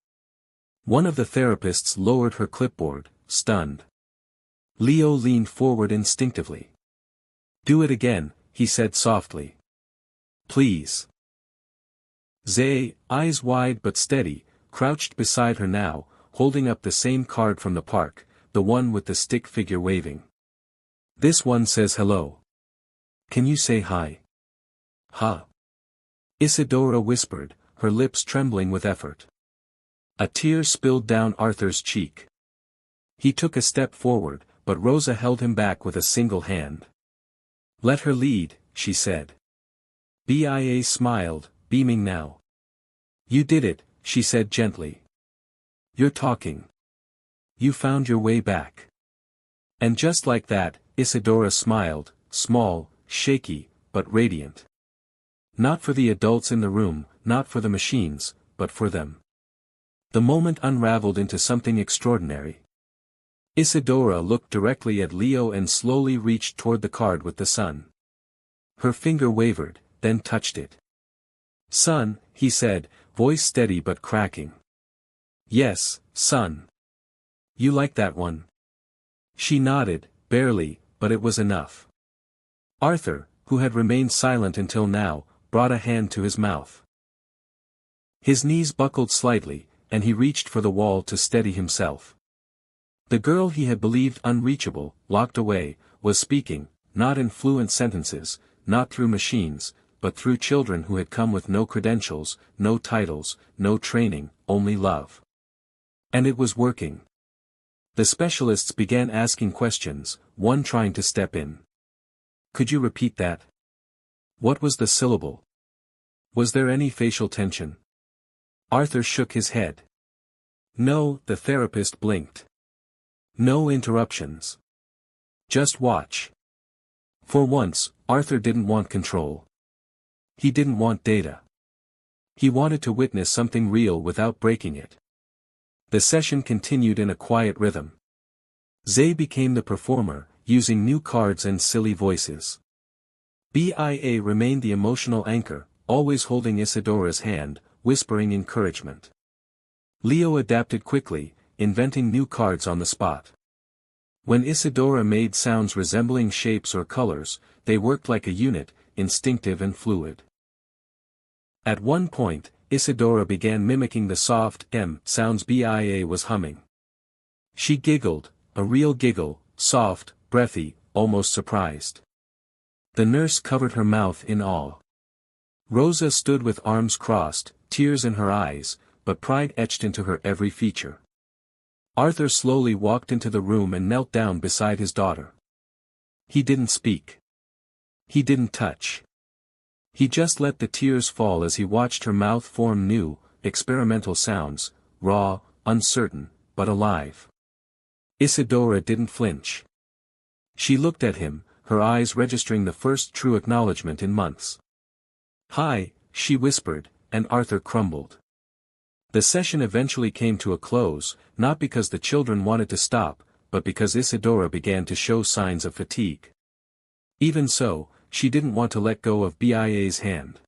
[SPEAKER 1] One of the therapists lowered her clipboard, stunned. Leo leaned forward instinctively. Do it again, he said softly. Please. Zay, eyes wide but steady, crouched beside her now, holding up the same card from the park, the one with the stick figure waving. This one says hello. Can you say hi? Huh? Isidora whispered, her lips trembling with effort. A tear spilled down Arthur's cheek. He took a step forward, but Rosa held him back with a single hand. Let her lead, she said. BIA smiled, beaming now. You did it, she said gently. You're talking. You found your way back. And just like that, Isidora smiled, small, shaky, but radiant. Not for the adults in the room, not for the machines, but for them. The moment unraveled into something extraordinary. Isidora looked directly at Leo and slowly reached toward the card with the sun. Her finger wavered, then touched it. Son, he said, voice steady but cracking. Yes, son. You like that one? She nodded, barely, but it was enough. Arthur, who had remained silent until now, brought a hand to his mouth. His knees buckled slightly, and he reached for the wall to steady himself. The girl he had believed unreachable, locked away, was speaking, not in fluent sentences, not through machines, but through children who had come with no credentials, no titles, no training, only love. And it was working. The specialists began asking questions, one trying to step in. Could you repeat that? What was the syllable? Was there any facial tension? Arthur shook his head. No, the therapist blinked. No interruptions. Just watch. For once, Arthur didn't want control. He didn't want data. He wanted to witness something real without breaking it. The session continued in a quiet rhythm. Zay became the performer, using new cards and silly voices. BIA remained the emotional anchor, always holding Isidora's hand, whispering encouragement. Leo adapted quickly, inventing new cards on the spot. When Isidora made sounds resembling shapes or colors, they worked like a unit, instinctive and fluid. At one point, Isidora began mimicking the soft M sounds BIA was humming. She giggled, a real giggle, soft, breathy, almost surprised. The nurse covered her mouth in awe. Rosa stood with arms crossed, tears in her eyes, but pride etched into her every feature. Arthur slowly walked into the room and knelt down beside his daughter. He didn't speak. He didn't touch. He just let the tears fall as he watched her mouth form new, experimental sounds, raw, uncertain, but alive. Isidora didn't flinch. She looked at him, her eyes registering the first true acknowledgement in months. Hi, she whispered, and Arthur crumbled. The session eventually came to a close, not because the children wanted to stop, but because Isidora began to show signs of fatigue. Even so, she didn't want to let go of BIA's hand.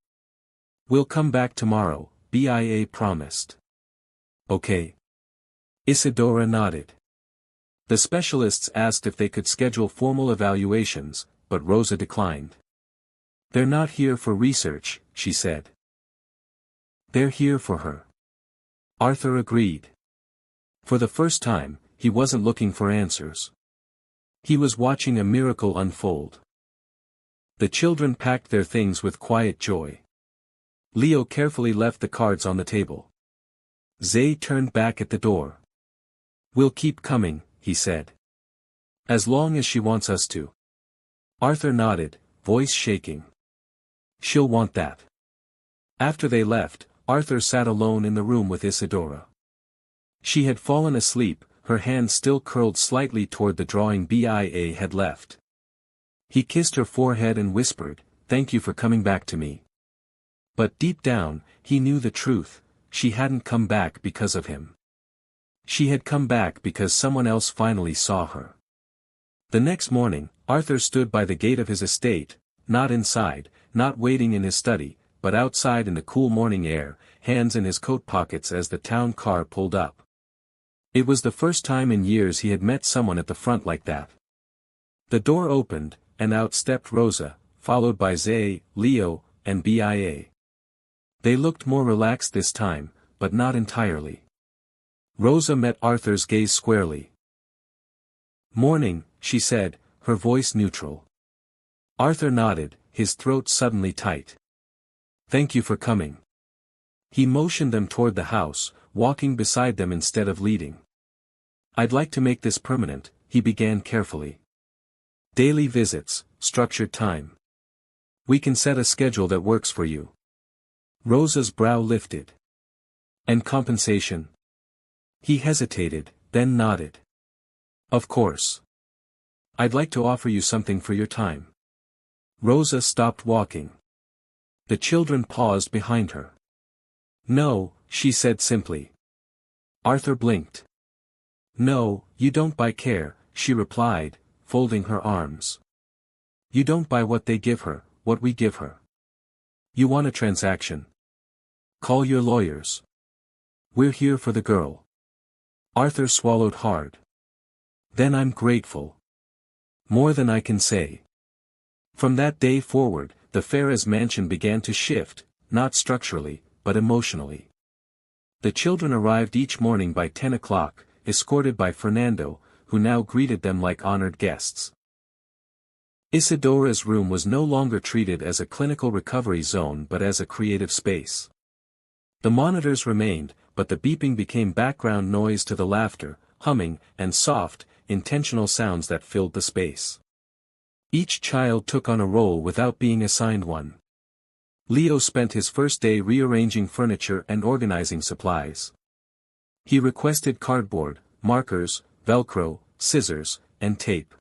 [SPEAKER 1] We'll come back tomorrow, BIA promised. Okay. Isidora nodded. The specialists asked if they could schedule formal evaluations, but Rosa declined. They're not here for research, she said. They're here for her. Arthur agreed. For the first time, he wasn't looking for answers. He was watching a miracle unfold. The children packed their things with quiet joy. Leo carefully left the cards on the table. Zay turned back at the door. We'll keep coming, he said. As long as she wants us to. Arthur nodded, voice shaking. She'll want that. After they left, Arthur sat alone in the room with Isadora. She had fallen asleep, her hand still curled slightly toward the drawing Bia had left. He kissed her forehead and whispered, "Thank you for coming back to me." But deep down, he knew the truth: she hadn't come back because of him. She had come back because someone else finally saw her. The next morning, Arthur stood by the gate of his estate, not inside, not waiting in his study, but outside in the cool morning air, hands in his coat pockets as the town car pulled up. It was the first time in years he had met someone at the front like that. The door opened, and out stepped Rosa, followed by Zay, Leo, and Bia. They looked more relaxed this time, but not entirely. Rosa met Arthur's gaze squarely. "Morning," she said, her voice neutral. Arthur nodded, his throat suddenly tight. "Thank you for coming." He motioned them toward the house, walking beside them instead of leading. "I'd like to make this permanent," he began carefully. "Daily visits, structured time. We can set a schedule that works for you." Rosa's brow lifted. "And compensation?" He hesitated, then nodded. "Of course. I'd like to offer you something for your time." Rosa stopped walking. The children paused behind her. "No," she said simply. Arthur blinked. "No, you don't buy care," she replied, folding her arms. "You don't buy what they give her, what we give her. You want a transaction? Call your lawyers. We're here for the girl." Arthur swallowed hard. "Then I'm grateful. More than I can say." From that day forward, the Ferris mansion began to shift, not structurally, but emotionally. The children arrived each morning by 10 o'clock, escorted by Fernando, who now greeted them like honored guests. Isadora's room was no longer treated as a clinical recovery zone but as a creative space. The monitors remained, but the beeping became background noise to the laughter, humming, and soft, intentional sounds that filled the space. Each child took on a role without being assigned one. Leo spent his first day rearranging furniture and organizing supplies. He requested cardboard, markers, Velcro, scissors, and tape.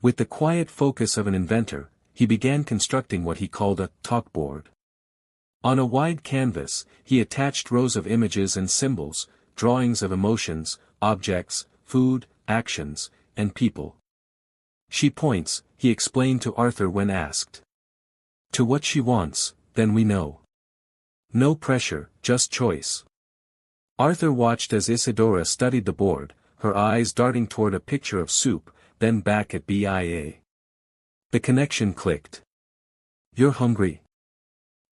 [SPEAKER 1] With the quiet focus of an inventor, he began constructing what he called a talkboard. On a wide canvas, he attached rows of images and symbols, drawings of emotions, objects, food, actions, and people. "She points," he explained to Arthur when asked. "To what she wants, then we know. No pressure, just choice." Arthur watched as Isadora studied the board, her eyes darting toward a picture of soup, then back at Bia. The connection clicked. "You're hungry?"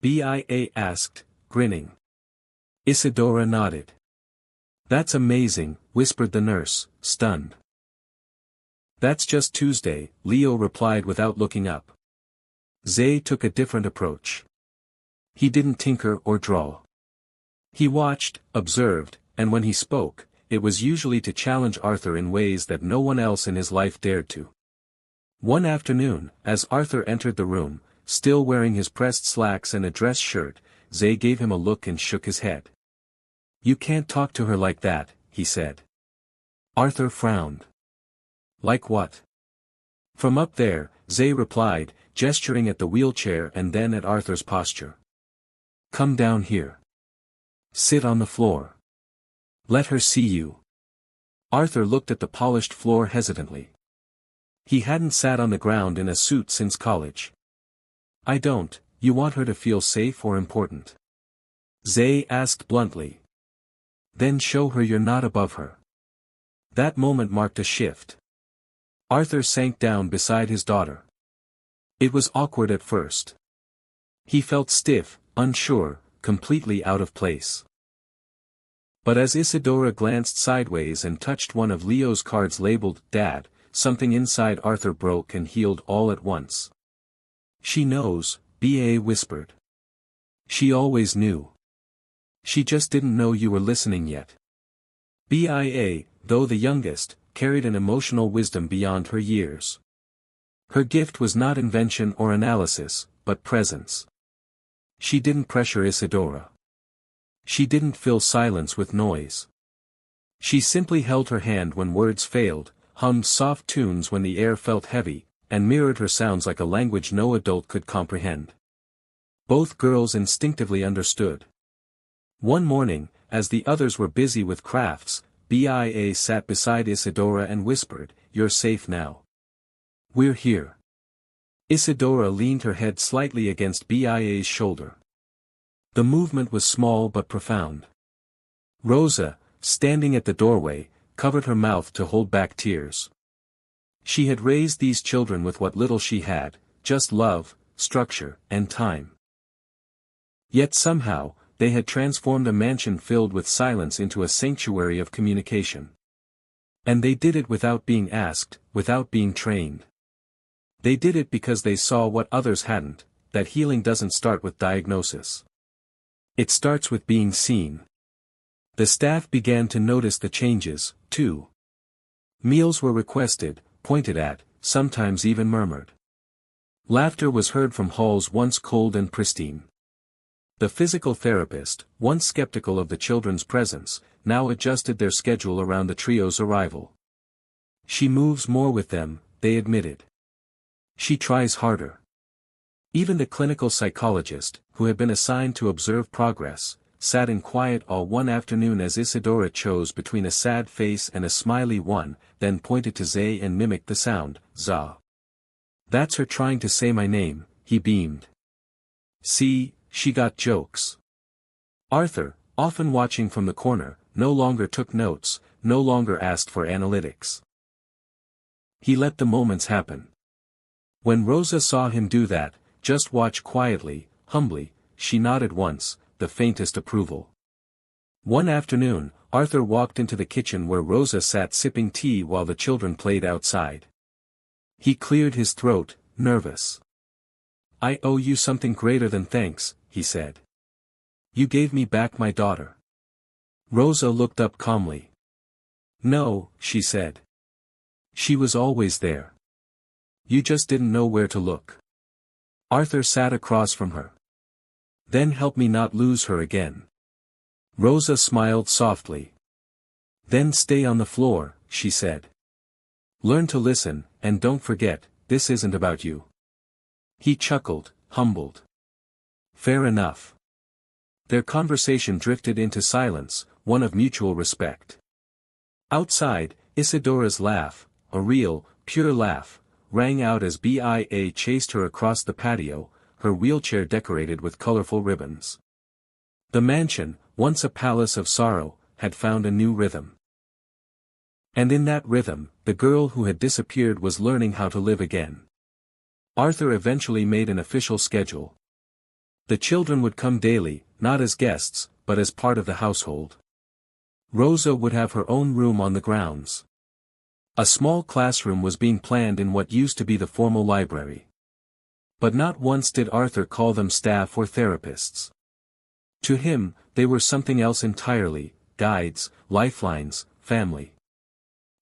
[SPEAKER 1] Bia asked, grinning. Isadora nodded. "That's amazing," whispered the nurse, stunned. "That's just Tuesday," Leo replied without looking up. Zay took a different approach. He didn't tinker or draw. He watched, observed, and when he spoke, it was usually to challenge Arthur in ways that no one else in his life dared to. One afternoon, as Arthur entered the room, still wearing his pressed slacks and a dress shirt, Zay gave him a look and shook his head. "You can't talk to her like that," he said. Arthur frowned. "Like what?" "From up there," Zay replied, gesturing at the wheelchair and then at Arthur's posture. "Come down here. Sit on the floor. Let her see you." Arthur looked at the polished floor hesitantly. He hadn't sat on the ground in a suit since college. "I don't. You want her to feel safe or important?" Zay asked bluntly. "Then show her you're not above her." That moment marked a shift. Arthur sank down beside his daughter. It was awkward at first. He felt stiff, unsure, completely out of place. But as Isadora glanced sideways and touched one of Leo's cards labeled "Dad," something inside Arthur broke and healed all at once. "She knows," B.A. whispered. "She always knew. She just didn't know you were listening yet." B.I.A., though the youngest, carried an emotional wisdom beyond her years. Her gift was not invention or analysis, but presence. She didn't pressure Isadora. She didn't fill silence with noise. She simply held her hand when words failed, hummed soft tunes when the air felt heavy, and mirrored her sounds like a language no adult could comprehend. Both girls instinctively understood. One morning, as the others were busy with crafts, Bia sat beside Isadora and whispered, "You're safe now. We're here." Isadora leaned her head slightly against Bia's shoulder. The movement was small but profound. Rosa, standing at the doorway, covered her mouth to hold back tears. She had raised these children with what little she had, just love, structure, and time. Yet somehow, they had transformed a mansion filled with silence into a sanctuary of communication. And they did it without being asked, without being trained. They did it because they saw what others hadn't, that healing doesn't start with diagnosis. It starts with being seen. The staff began to notice the changes, too. Meals were requested, pointed at, sometimes even murmured. Laughter was heard from halls once cold and pristine. The physical therapist, once skeptical of the children's presence, now adjusted their schedule around the trio's arrival. She moves more with them, they admitted. She tries harder. Even the clinical psychologist, who had been assigned to observe progress, sat in quiet all one afternoon as Isadora chose between a sad face and a smiley one, then pointed to Zay and mimicked the sound, za. "That's her trying to say my name," he beamed. "See, she got jokes." Arthur, often watching from the corner, no longer took notes, no longer asked for analytics. He let the moments happen. When Rosa saw him do that, just watch quietly, humbly, she nodded once, the faintest approval. One afternoon, Arthur walked into the kitchen where Rosa sat sipping tea while the children played outside. He cleared his throat, nervous. "I owe you something greater than thanks," he said. "You gave me back my daughter." Rosa looked up calmly. "No," she said. "She was always there. You just didn't know where to look." Arthur sat across from her. "Then help me not lose her again." Rosa smiled softly. "Then stay on the floor," she said. "Learn to listen, and don't forget, this isn't about you." He chuckled, humbled. "Fair enough." Their conversation drifted into silence, one of mutual respect. Outside, Isadora's laugh, a real, pure laugh, rang out as Bia chased her across the patio, her wheelchair decorated with colorful ribbons. The mansion, once a palace of sorrow, had found a new rhythm. And in that rhythm, the girl who had disappeared was learning how to live again. Arthur eventually made an official schedule. The children would come daily, not as guests, but as part of the household. Rosa would have her own room on the grounds. A small classroom was being planned in what used to be the formal library. But not once did Arthur call them staff or therapists. To him, they were something else entirely, guides, lifelines, family.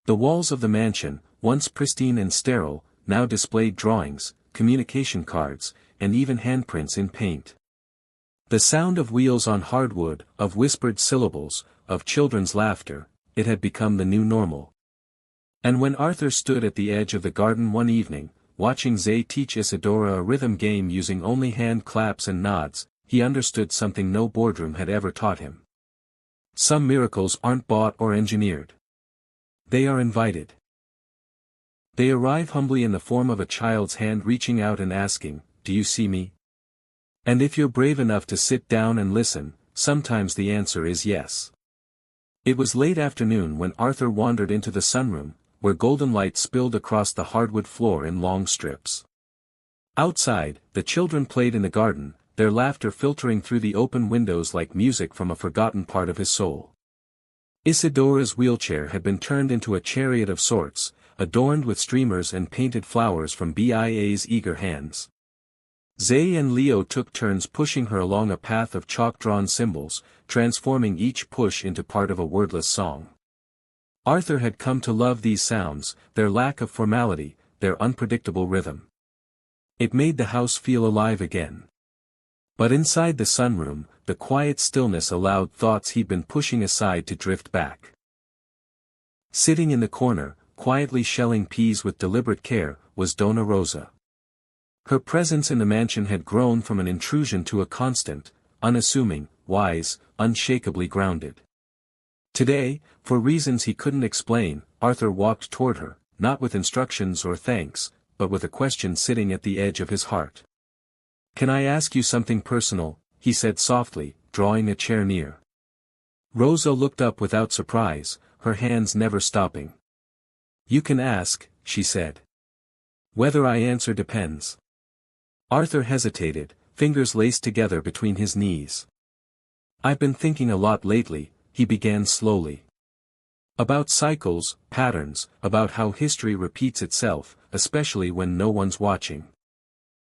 [SPEAKER 1] The walls of the mansion, once pristine and sterile, now displayed drawings, communication cards, and even handprints in paint. The sound of wheels on hardwood, of whispered syllables, of children's laughter, it had become the new normal. And when Arthur stood at the edge of the garden one evening, watching Zay teach Isadora a rhythm game using only hand claps and nods, he understood something no boardroom had ever taught him. Some miracles aren't bought or engineered. They are invited. They arrive humbly in the form of a child's hand reaching out and asking, "Do you see me?" And if you're brave enough to sit down and listen, sometimes the answer is yes. It was late afternoon when Arthur wandered into the sunroom, where golden light spilled across the hardwood floor in long strips. Outside, the children played in the garden, their laughter filtering through the open windows like music from a forgotten part of his soul. Isadora's wheelchair had been turned into a chariot of sorts, adorned with streamers and painted flowers from Bia's eager hands. Zay and Leo took turns pushing her along a path of chalk-drawn symbols, transforming each push into part of a wordless song. Arthur had come to love these sounds, their lack of formality, their unpredictable rhythm. It made the house feel alive again. But inside the sunroom, the quiet stillness allowed thoughts he'd been pushing aside to drift back. Sitting in the corner, quietly shelling peas with deliberate care, was Donna Rosa. Her presence in the mansion had grown from an intrusion to a constant, unassuming, wise, unshakably grounded. Today, for reasons he couldn't explain, Arthur walked toward her, not with instructions or thanks, but with a question sitting at the edge of his heart. "Can I ask you something personal?" he said softly, drawing a chair near. Rosa looked up without surprise, her hands never stopping. "You can ask," she said. "Whether I answer depends." Arthur hesitated, fingers laced together between his knees. "I've been thinking a lot lately," he began slowly. "About cycles, patterns, about how history repeats itself, especially when no one's watching."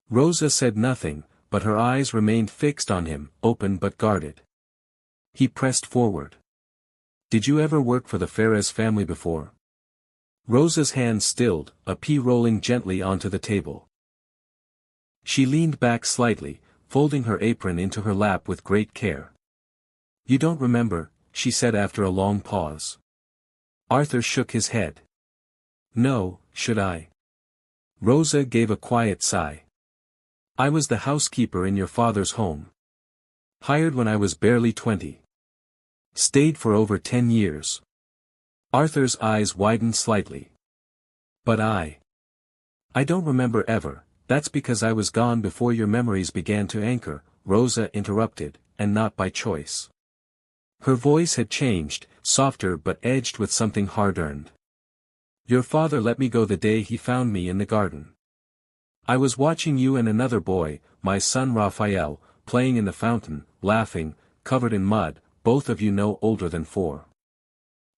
[SPEAKER 1] Rosa said nothing, but her eyes remained fixed on him, open but guarded. He pressed forward. "Did you ever work for the Ferez family before?" Rosa's hand stilled, a pea rolling gently onto the table. She leaned back slightly, folding her apron into her lap with great care. "You don't remember," she said after a long pause. Arthur shook his head. "No, should I?" Rosa gave a quiet sigh. "I was the housekeeper in your father's home. Hired when I was barely 20. Stayed for over 10 years. Arthur's eyes widened slightly. "But I don't remember ever." "That's because I was gone before your memories began to anchor," Rosa interrupted, "and not by choice." Her voice had changed, softer but edged with something hard-earned. "Your father let me go the day he found me in the garden. I was watching you and another boy, my son Raphael, playing in the fountain, laughing, covered in mud, both of you no older than 4.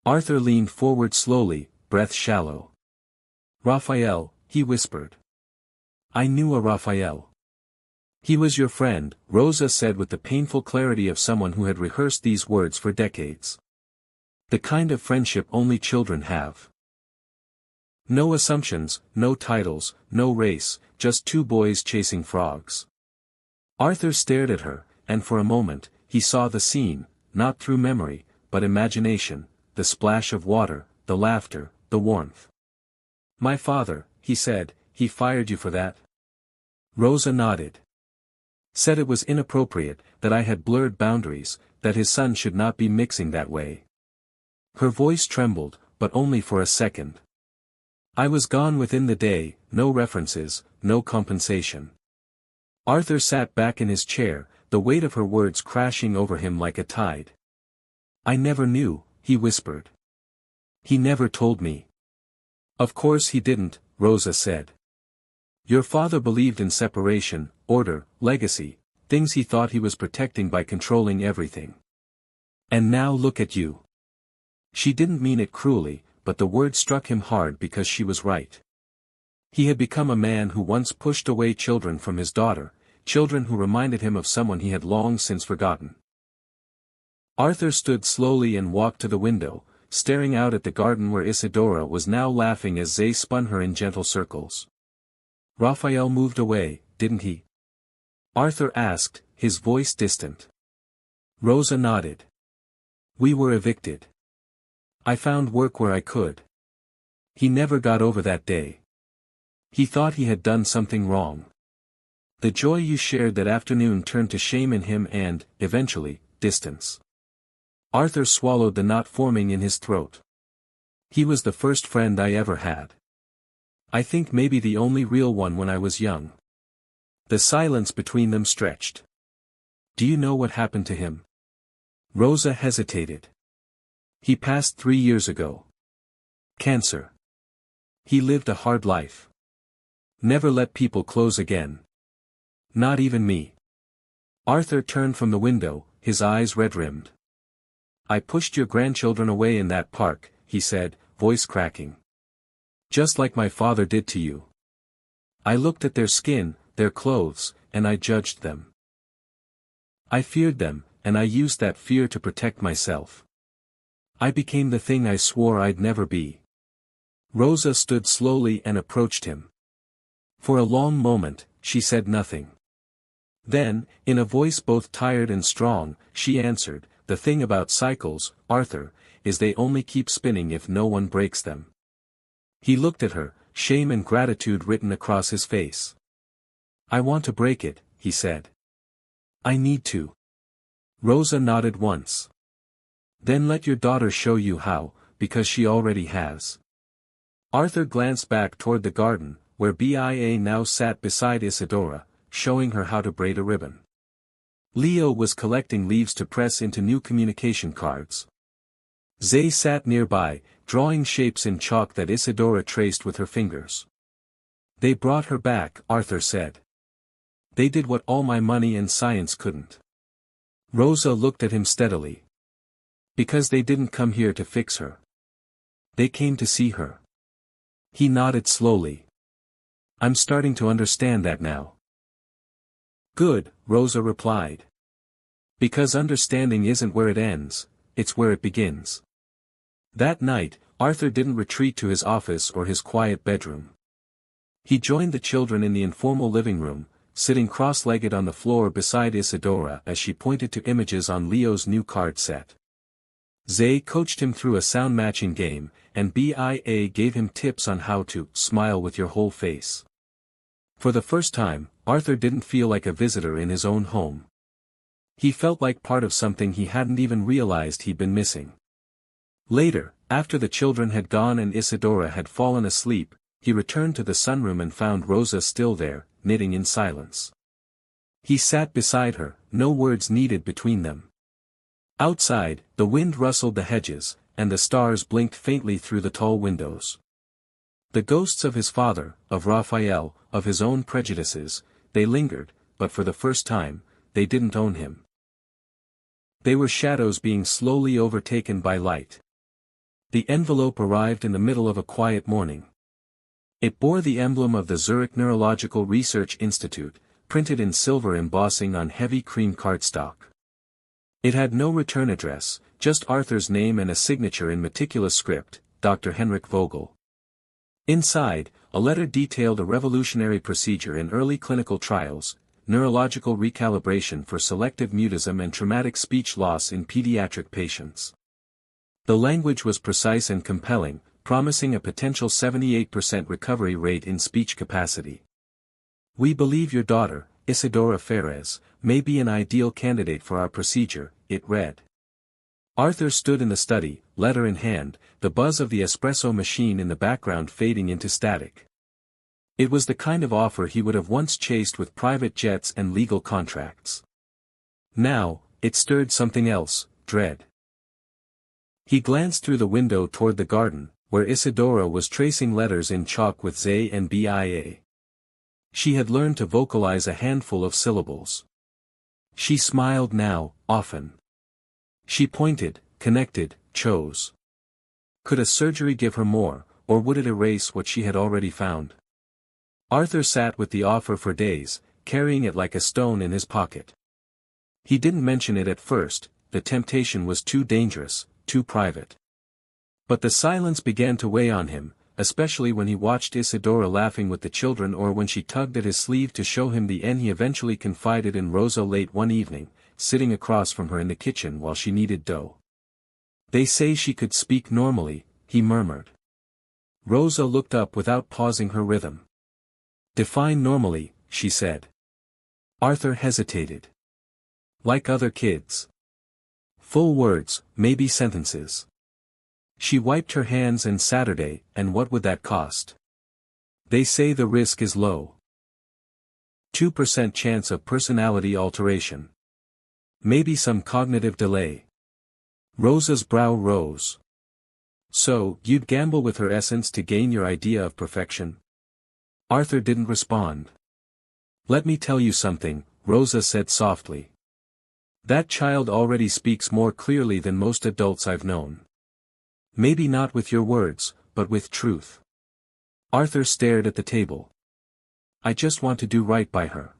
[SPEAKER 1] Arthur leaned forward slowly, breath shallow. "Raphael," he whispered. "I knew a Raphael." "He was your friend," Rosa said with the painful clarity of someone who had rehearsed these words for decades. "The kind of friendship only children have. No assumptions, no titles, no race, just 2 boys chasing frogs." Arthur stared at her, and for a moment, he saw the scene, not through memory, but imagination, the splash of water, the laughter, the warmth. "My father," he said, "he fired you for that?" Rosa nodded. "Said it was inappropriate, that I had blurred boundaries, that his son should not be mixing that way." Her voice trembled, but only for a second. "I was gone within the day, no references, no compensation." Arthur sat back in his chair, the weight of her words crashing over him like a tide. "I never knew," he whispered. "He never told me." "Of course he didn't," Rosa said. "Your father believed in separation, order, legacy, things he thought he was protecting by controlling everything. And now look at you." She didn't mean it cruelly, but the word struck him hard because she was right. He had become a man who once pushed away children from his daughter, children who reminded him of someone he had long since forgotten. Arthur stood slowly and walked to the window, staring out at the garden where Isidora was now laughing as Zay spun her in gentle circles. "Raphael moved away, didn't he?" Arthur asked, his voice distant. Rosa nodded. "We were evicted. I found work where I could. He never got over that day. He thought he had done something wrong. The joy you shared that afternoon turned to shame in him and, eventually, distance." Arthur swallowed the knot forming in his throat. "He was the first friend I ever had. I think maybe the only real one when I was young." The silence between them stretched. "Do you know what happened to him?" Rosa hesitated. "He passed 3 years ago. Cancer. He lived a hard life. Never let people close again. Not even me." Arthur turned from the window, his eyes red-rimmed. "I pushed your grandchildren away in that park," he said, voice cracking. "Just like my father did to you. I looked at their skin, their clothes, and I judged them. I feared them, and I used that fear to protect myself. I became the thing I swore I'd never be." Rosa stood slowly and approached him. For a long moment, she said nothing. Then, in a voice both tired and strong, she answered, "The thing about cycles, Arthur, is they only keep spinning if no one breaks them." He looked at her, shame and gratitude written across his face. "I want to break it," he said. "I need to." Rosa nodded once. "Then let your daughter show you how, because she already has." Arthur glanced back toward the garden, where Bia now sat beside Isadora, showing her how to braid a ribbon. Leo was collecting leaves to press into new communication cards. Zay sat nearby, drawing shapes in chalk that Isadora traced with her fingers. "They brought her back," Arthur said. "They did what all my money and science couldn't." Rosa looked at him steadily. "Because they didn't come here to fix her. They came to see her." He nodded slowly. "I'm starting to understand that now." "Good," Rosa replied. "Because understanding isn't where it ends, it's where it begins." That night, Arthur didn't retreat to his office or his quiet bedroom. He joined the children in the informal living room, sitting cross-legged on the floor beside Isadora as she pointed to images on Leo's new card set. Zay coached him through a sound-matching game, and Bia gave him tips on how to smile with your whole face. For the first time, Arthur didn't feel like a visitor in his own home. He felt like part of something he hadn't even realized he'd been missing. Later, after the children had gone and Isadora had fallen asleep, he returned to the sunroom and found Rosa still there, knitting in silence. He sat beside her, no words needed between them. Outside, the wind rustled the hedges, and the stars blinked faintly through the tall windows. The ghosts of his father, of Raphael, of his own prejudices, they lingered, but for the first time, they didn't own him. They were shadows being slowly overtaken by light. The envelope arrived in the middle of a quiet morning. It bore the emblem of the Zurich Neurological Research Institute, printed in silver embossing on heavy cream cardstock. It had no return address, just Arthur's name and a signature in meticulous script, Dr. Henrik Vogel. Inside, a letter detailed a revolutionary procedure in early clinical trials, neurological recalibration for selective mutism and traumatic speech loss in pediatric patients. The language was precise and compelling, promising a potential 78% recovery rate in speech capacity. "We believe your daughter, Isadora Ferez, may be an ideal candidate for our procedure," it read. Arthur stood in the study, letter in hand, the buzz of the espresso machine in the background fading into static. It was the kind of offer he would have once chased with private jets and legal contracts. Now, it stirred something else, dread. He glanced through the window toward the garden, where Isadora was tracing letters in chalk with Zay and Bia. She had learned to vocalize a handful of syllables. She smiled now, often. She pointed, connected, chose. Could a surgery give her more, or would it erase what she had already found? Arthur sat with the offer for days, carrying it like a stone in his pocket. He didn't mention it at first, the temptation was too dangerous, too private. But the silence began to weigh on him, especially when he watched Isadora laughing with the children or when she tugged at his sleeve to show him the end. He eventually confided in Rosa late one evening, sitting across from her in the kitchen while she kneaded dough. "They say she could speak normally," he murmured. Rosa looked up without pausing her rhythm. "Define normally," she said. Arthur hesitated. "Like other kids. Full words, maybe sentences." She wiped her hands. "And Saturday, and what would that cost?" "They say the risk is low. 2% chance of personality alteration. Maybe some cognitive delay." Rosa's brow rose. "So, you'd gamble with her essence to gain your idea of perfection?" Arthur didn't respond. "Let me tell you something," Rosa said softly. "That child already speaks more clearly than most adults I've known. Maybe not with your words, but with truth." Arthur stared at the table. "I just want to do right by her."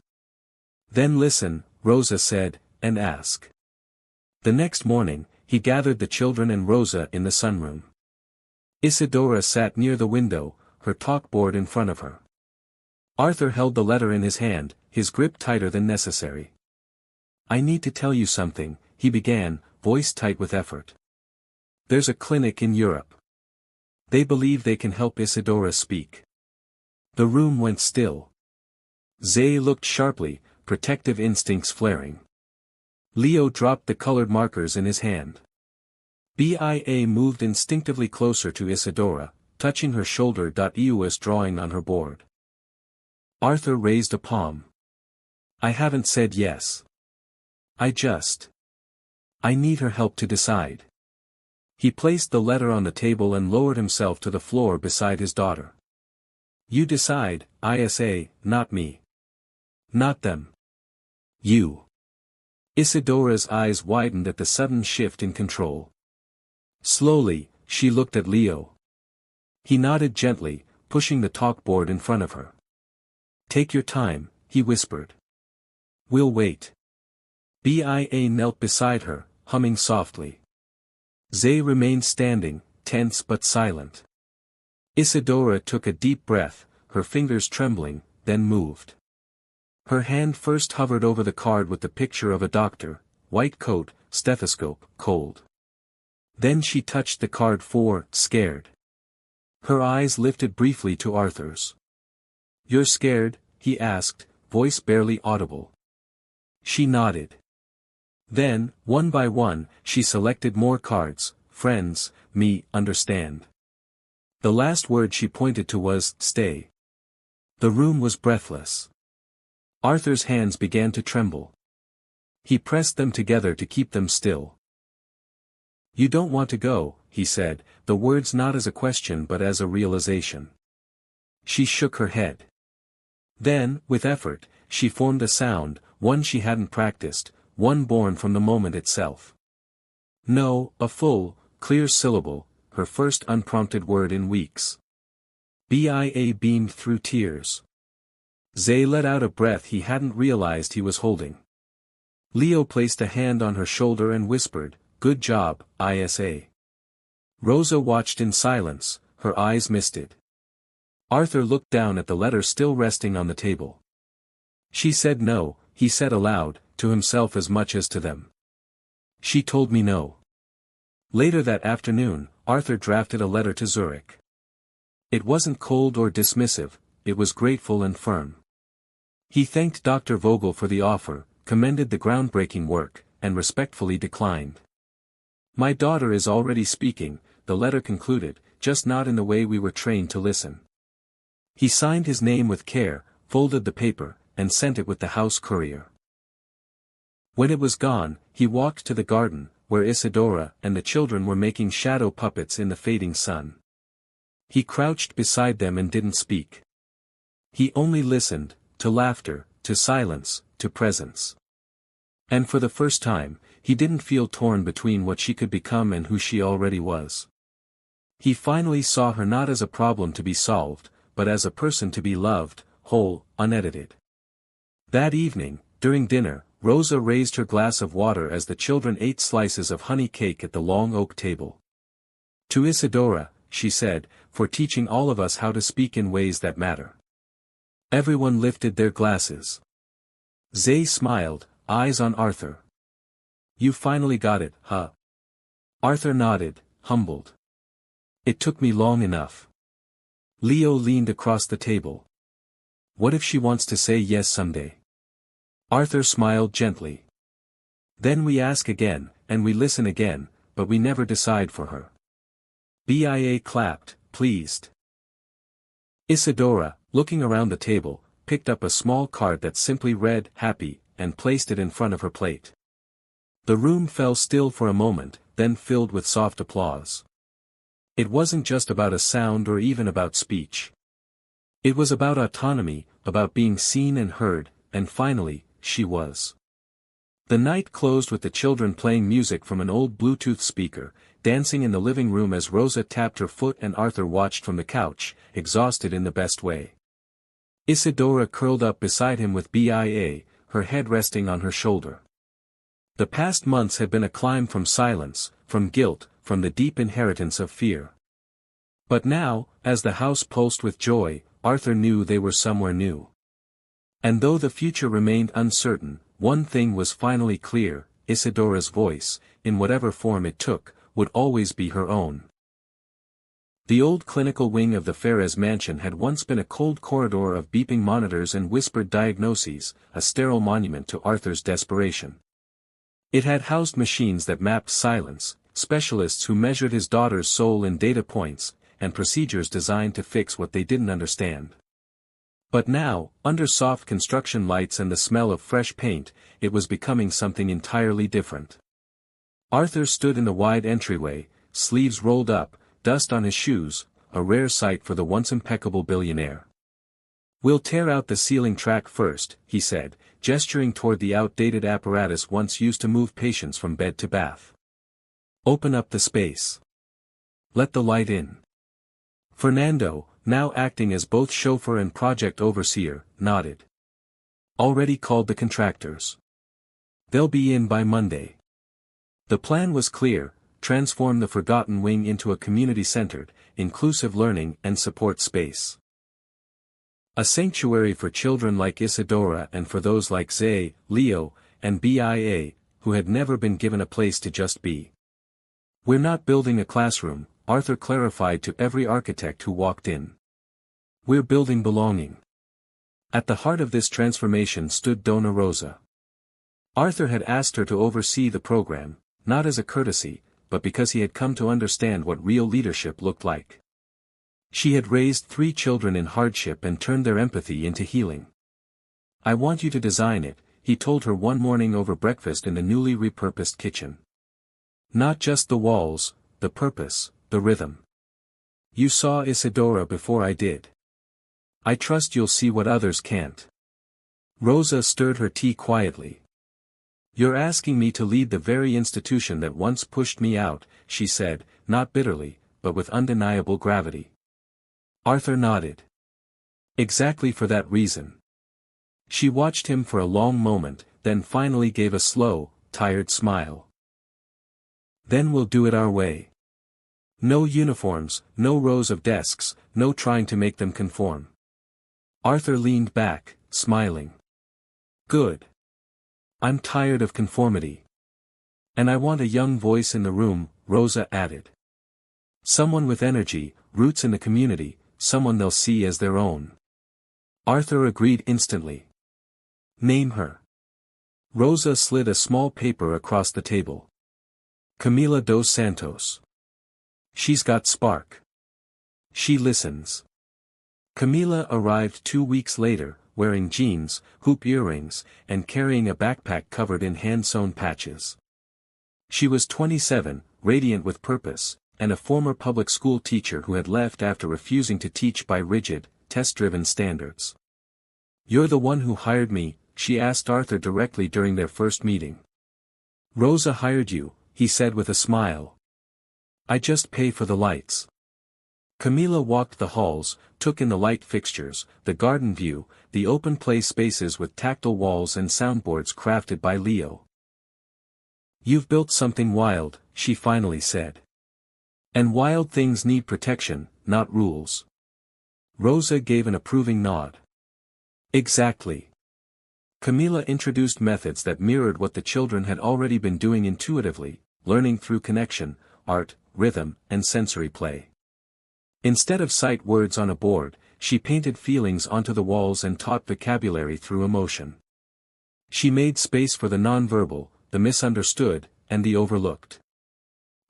[SPEAKER 1] "Then listen," Rosa said, "and ask." The next morning, he gathered the children and Rosa in the sunroom. Isadora sat near the window, her talkboard in front of her. Arthur held the letter in his hand, his grip tighter than necessary. "I need to tell you something," he began, voice tight with effort. "There's a clinic in Europe. They believe they can help Isadora speak." The room went still. Zay looked sharply, protective instincts flaring. Leo dropped the colored markers in his hand. Bia moved instinctively closer to Isadora, touching her shoulder. He was drawing on her board. Arthur raised a palm. "I haven't said yes. I need her help to decide." He placed the letter on the table and lowered himself to the floor beside his daughter. "You decide, Isa, not me. Not them. You." Isadora's eyes widened at the sudden shift in control. Slowly, she looked at Leo. He nodded gently, pushing the talkboard in front of her. "Take your time," he whispered. "We'll wait." Bia knelt beside her, humming softly. Zay remained standing, tense but silent. Isadora took a deep breath, her fingers trembling, then moved. Her hand first hovered over the card with the picture of a doctor, white coat, stethoscope, cold. Then she touched the card for scared. Her eyes lifted briefly to Arthur's. "You're scared?" he asked, voice barely audible. She nodded. Then, one by one, she selected more cards. "Friends, me, understand." The last word she pointed to was, "Stay." The room was breathless. Arthur's hands began to tremble. He pressed them together to keep them still. "You don't want to go," he said, the words not as a question but as a realization. She shook her head. Then, with effort, she formed a sound, one she hadn't practiced, one born from the moment itself. "No," a full, clear syllable, her first unprompted word in weeks. Bia beamed through tears. Zay let out a breath he hadn't realized he was holding. Leo placed a hand on her shoulder and whispered, "Good job, Isa." Rosa watched in silence, her eyes misted. Arthur looked down at the letter still resting on the table. "She said no," he said aloud, to himself as much as to them. "She told me no." Later that afternoon, Arthur drafted a letter to Zurich. It wasn't cold or dismissive, it was grateful and firm. He thanked Dr. Vogel for the offer, commended the groundbreaking work, and respectfully declined. "My daughter is already speaking," the letter concluded, "just not in the way we were trained to listen." He signed his name with care, folded the paper, and sent it with the house courier. When it was gone, he walked to the garden, where Isadora and the children were making shadow puppets in the fading sun. He crouched beside them and didn't speak. He only listened, to laughter, to silence, to presence. And for the first time, he didn't feel torn between what she could become and who she already was. He finally saw her not as a problem to be solved, but as a person to be loved, whole, unedited. That evening, during dinner, Rosa raised her glass of water as the children ate slices of honey cake at the long oak table. "To Isadora," she said, "for teaching all of us how to speak in ways that matter." Everyone lifted their glasses. Zay smiled, eyes on Arthur. "You finally got it, huh?" Arthur nodded, humbled. "It took me long enough." Leo leaned across the table. "What if she wants to say yes someday?" Arthur smiled gently. "Then we ask again, and we listen again, but we never decide for her." Bia clapped, pleased. Isadora, looking around the table, picked up a small card that simply read, "Happy," and placed it in front of her plate. The room fell still for a moment, then filled with soft applause. It wasn't just about a sound or even about speech. It was about autonomy, about being seen and heard, and finally, she was. The night closed with the children playing music from an old Bluetooth speaker, dancing in the living room as Rosa tapped her foot and Arthur watched from the couch, exhausted in the best way. Isadora curled up beside him with Bia, her head resting on her shoulder. The past months had been a climb from silence, from guilt, from the deep inheritance of fear. But now, as the house pulsed with joy, Arthur knew they were somewhere new. And though the future remained uncertain, one thing was finally clear: Isidora's voice, in whatever form it took, would always be her own. The old clinical wing of the Ferez mansion had once been a cold corridor of beeping monitors and whispered diagnoses, a sterile monument to Arthur's desperation. It had housed machines that mapped silence, specialists who measured his daughter's soul in data points, and procedures designed to fix what they didn't understand. But now, under soft construction lights and the smell of fresh paint, it was becoming something entirely different. Arthur stood in the wide entryway, sleeves rolled up, dust on his shoes, a rare sight for the once impeccable billionaire. "We'll tear out the ceiling track first," he said, gesturing toward the outdated apparatus once used to move patients from bed to bath. "Open up the space. Let the light in." Fernando, now acting as both chauffeur and project overseer, nodded. "Already called the contractors. They'll be in by Monday." The plan was clear: transform the forgotten wing into a community-centered, inclusive learning and support space. A sanctuary for children like Isadora and for those like Zay, Leo, and Bia, who had never been given a place to just be. "We're not building a classroom," Arthur clarified to every architect who walked in. "We're building belonging." At the heart of this transformation stood Dona Rosa. Arthur had asked her to oversee the program, not as a courtesy, but because he had come to understand what real leadership looked like. She had raised 3 children in hardship and turned their empathy into healing. "I want you to design it," he told her one morning over breakfast in the newly repurposed kitchen. "Not just the walls, the purpose, the rhythm. You saw Isadora before I did. I trust you'll see what others can't." Rosa stirred her tea quietly. "You're asking me to lead the very institution that once pushed me out," she said, not bitterly, but with undeniable gravity. Arthur nodded. "Exactly for that reason." She watched him for a long moment, then finally gave a slow, tired smile. "Then we'll do it our way. No uniforms, no rows of desks, no trying to make them conform." Arthur leaned back, smiling. "Good. I'm tired of conformity. And I want a young voice in the room," Rosa added. "Someone with energy, roots in the community, someone they'll see as their own." Arthur agreed instantly. "Name her." Rosa slid a small paper across the table. "Camila dos Santos. She's got spark. She listens." Camila arrived 2 weeks later, wearing jeans, hoop earrings, and carrying a backpack covered in hand-sewn patches. She was 27, radiant with purpose, and a former public school teacher who had left after refusing to teach by rigid, test-driven standards. "You're the one who hired me," she asked Arthur directly during their first meeting. "Rosa hired you," he said with a smile. "I just pay for the lights." Camila walked the halls, took in the light fixtures, the garden view, the open play spaces with tactile walls and soundboards crafted by Leo. "You've built something wild," she finally said. "And wild things need protection, not rules." Rosa gave an approving nod. "Exactly." Camila introduced methods that mirrored what the children had already been doing intuitively, learning through connection, art, rhythm, and sensory play. Instead of sight words on a board, she painted feelings onto the walls and taught vocabulary through emotion. She made space for the nonverbal, the misunderstood, and the overlooked.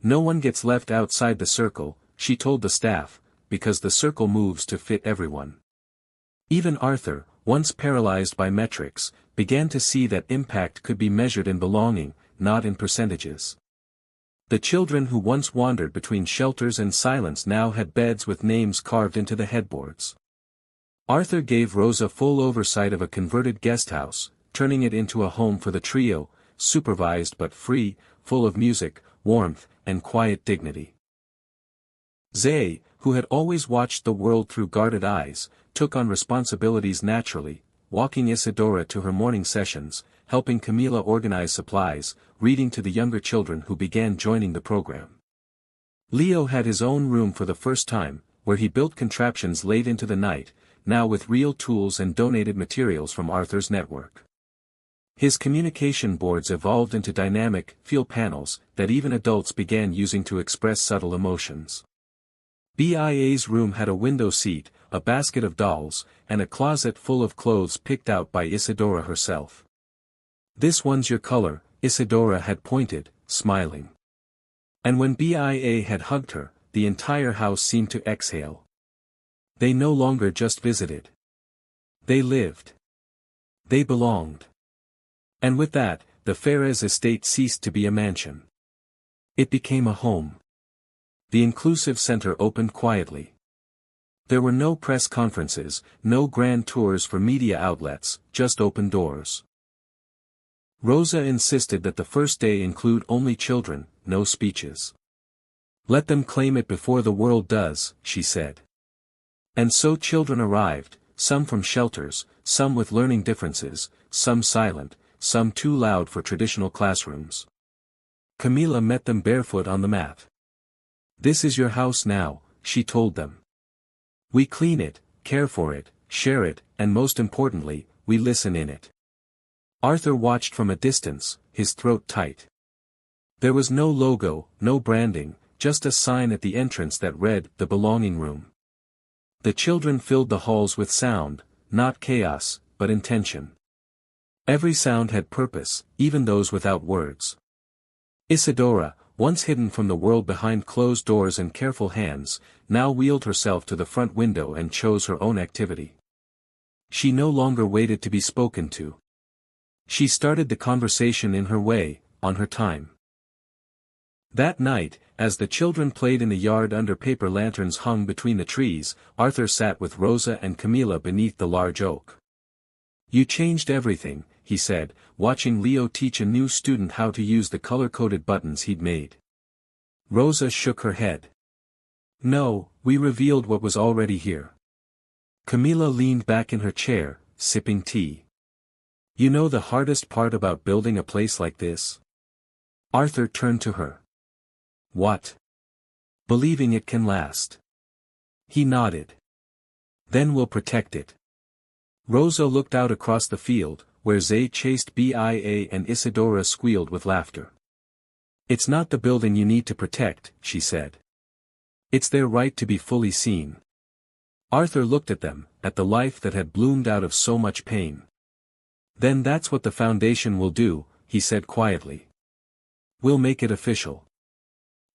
[SPEAKER 1] "No one gets left outside the circle," she told the staff, "because the circle moves to fit everyone." Even Arthur, once paralyzed by metrics, began to see that impact could be measured in belonging, not in percentages. The children who once wandered between shelters and silence now had beds with names carved into the headboards. Arthur gave Rosa full oversight of a converted guesthouse, turning it into a home for the trio, supervised but free, full of music, warmth, and quiet dignity. Zay, who had always watched the world through guarded eyes, took on responsibilities naturally, walking Isadora to her morning sessions, helping Camila organize supplies, reading to the younger children who began joining the program. Leo had his own room for the first time, where he built contraptions late into the night, now with real tools and donated materials from Arthur's network. His communication boards evolved into dynamic, feel panels, that even adults began using to express subtle emotions. BIA's room had a window seat, a basket of dolls, and a closet full of clothes picked out by Isadora herself. "This one's your color," Isadora had pointed, smiling. And when BIA had hugged her, the entire house seemed to exhale. They no longer just visited. They lived. They belonged. And with that, the Ferez estate ceased to be a mansion. It became a home. The inclusive center opened quietly. There were no press conferences, no grand tours for media outlets, just open doors. Rosa insisted that the first day include only children, no speeches. "Let them claim it before the world does," she said. And so children arrived, some from shelters, some with learning differences, some silent, some too loud for traditional classrooms. Camila met them barefoot on the mat. "This is your house now," she told them. "We clean it, care for it, share it, and most importantly, we listen in it." Arthur watched from a distance, his throat tight. There was no logo, no branding, just a sign at the entrance that read, "The Belonging Room." The children filled the halls with sound, not chaos, but intention. Every sound had purpose, even those without words. Isadora, once hidden from the world behind closed doors and careful hands, now wheeled herself to the front window and chose her own activity. She no longer waited to be spoken to. She started the conversation in her way, on her time. That night, as the children played in the yard under paper lanterns hung between the trees, Arthur sat with Rosa and Camila beneath the large oak. "You changed everything," he said, watching Leo teach a new student how to use the color-coded buttons he'd made. Rosa shook her head. "No, we revealed what was already here." Camila leaned back in her chair, sipping tea. "You know the hardest part about building a place like this?" Arthur turned to her. "What?" "Believing it can last." He nodded. "Then we'll protect it." Rosa looked out across the field, where Zay chased Bia and Isadora squealed with laughter. "It's not the building you need to protect," she said. "It's their right to be fully seen." Arthur looked at them, at the life that had bloomed out of so much pain. "Then that's what the foundation will do," he said quietly. "We'll make it official."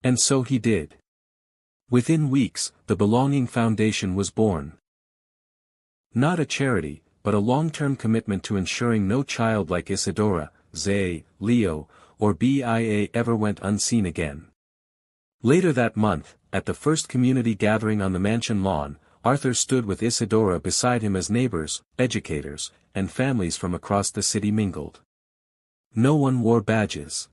[SPEAKER 1] And so he did. Within weeks, the Belonging Foundation was born. Not a charity, but a long-term commitment to ensuring no child like Isadora, Zay, Leo, or Bia ever went unseen again. Later that month, at the first community gathering on the mansion lawn, Arthur stood with Isadora beside him as neighbors, educators, and families from across the city mingled. No one wore badges.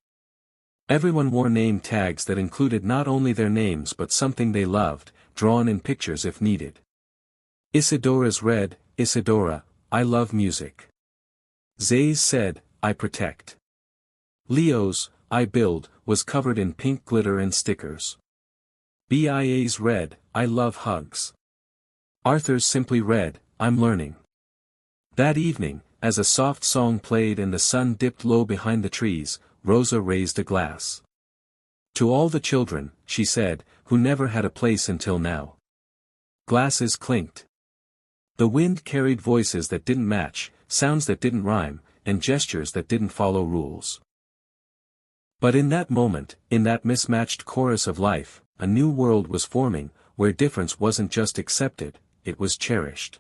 [SPEAKER 1] Everyone wore name tags that included not only their names but something they loved, drawn in pictures if needed. Isadora's read, "Isadora, I love music." Zay's said, "I protect." Leo's, "I build," was covered in pink glitter and stickers. Bia's read, "I love hugs." Arthur's simply read, "I'm learning." That evening, as a soft song played and the sun dipped low behind the trees, Rosa raised a glass. "To all the children," she said, "who never had a place until now." Glasses clinked. The wind carried voices that didn't match, sounds that didn't rhyme, and gestures that didn't follow rules. But in that moment, in that mismatched chorus of life, a new world was forming, where difference wasn't just accepted, it was cherished.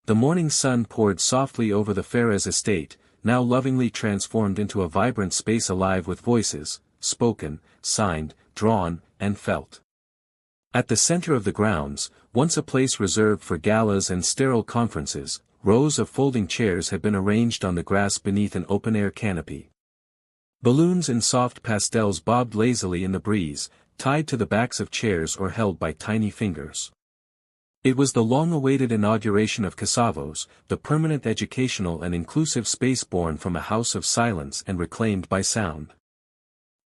[SPEAKER 1] The morning sun poured softly over the Ferez estate, now lovingly transformed into a vibrant space alive with voices, spoken, signed, drawn, and felt. At the center of the grounds, once a place reserved for galas and sterile conferences, rows of folding chairs had been arranged on the grass beneath an open-air canopy. Balloons in soft pastels bobbed lazily in the breeze, tied to the backs of chairs or held by tiny fingers. It was the long-awaited inauguration of Casavos, the permanent educational and inclusive space born from a house of silence and reclaimed by sound.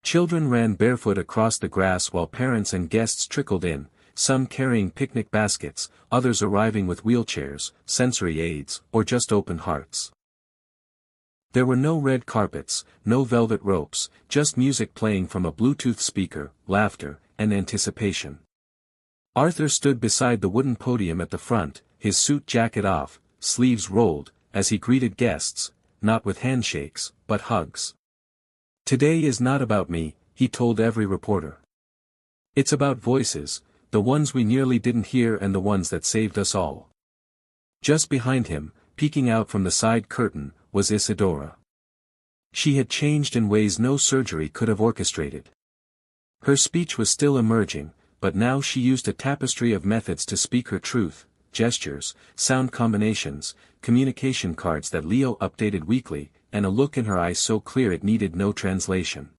[SPEAKER 1] Children ran barefoot across the grass while parents and guests trickled in, some carrying picnic baskets, others arriving with wheelchairs, sensory aids, or just open hearts. There were no red carpets, no velvet ropes, just music playing from a Bluetooth speaker, laughter, and anticipation. Arthur stood beside the wooden podium at the front, his suit jacket off, sleeves rolled, as he greeted guests, not with handshakes, but hugs. "Today is not about me," he told every reporter. "It's about voices, the ones we nearly didn't hear and the ones that saved us all." Just behind him, peeking out from the side curtain, was Isadora. She had changed in ways no surgery could have orchestrated. Her speech was still emerging, but now she used a tapestry of methods to speak her truth: gestures, sound combinations, communication cards that Leo updated weekly, and a look in her eyes so clear it needed no translation.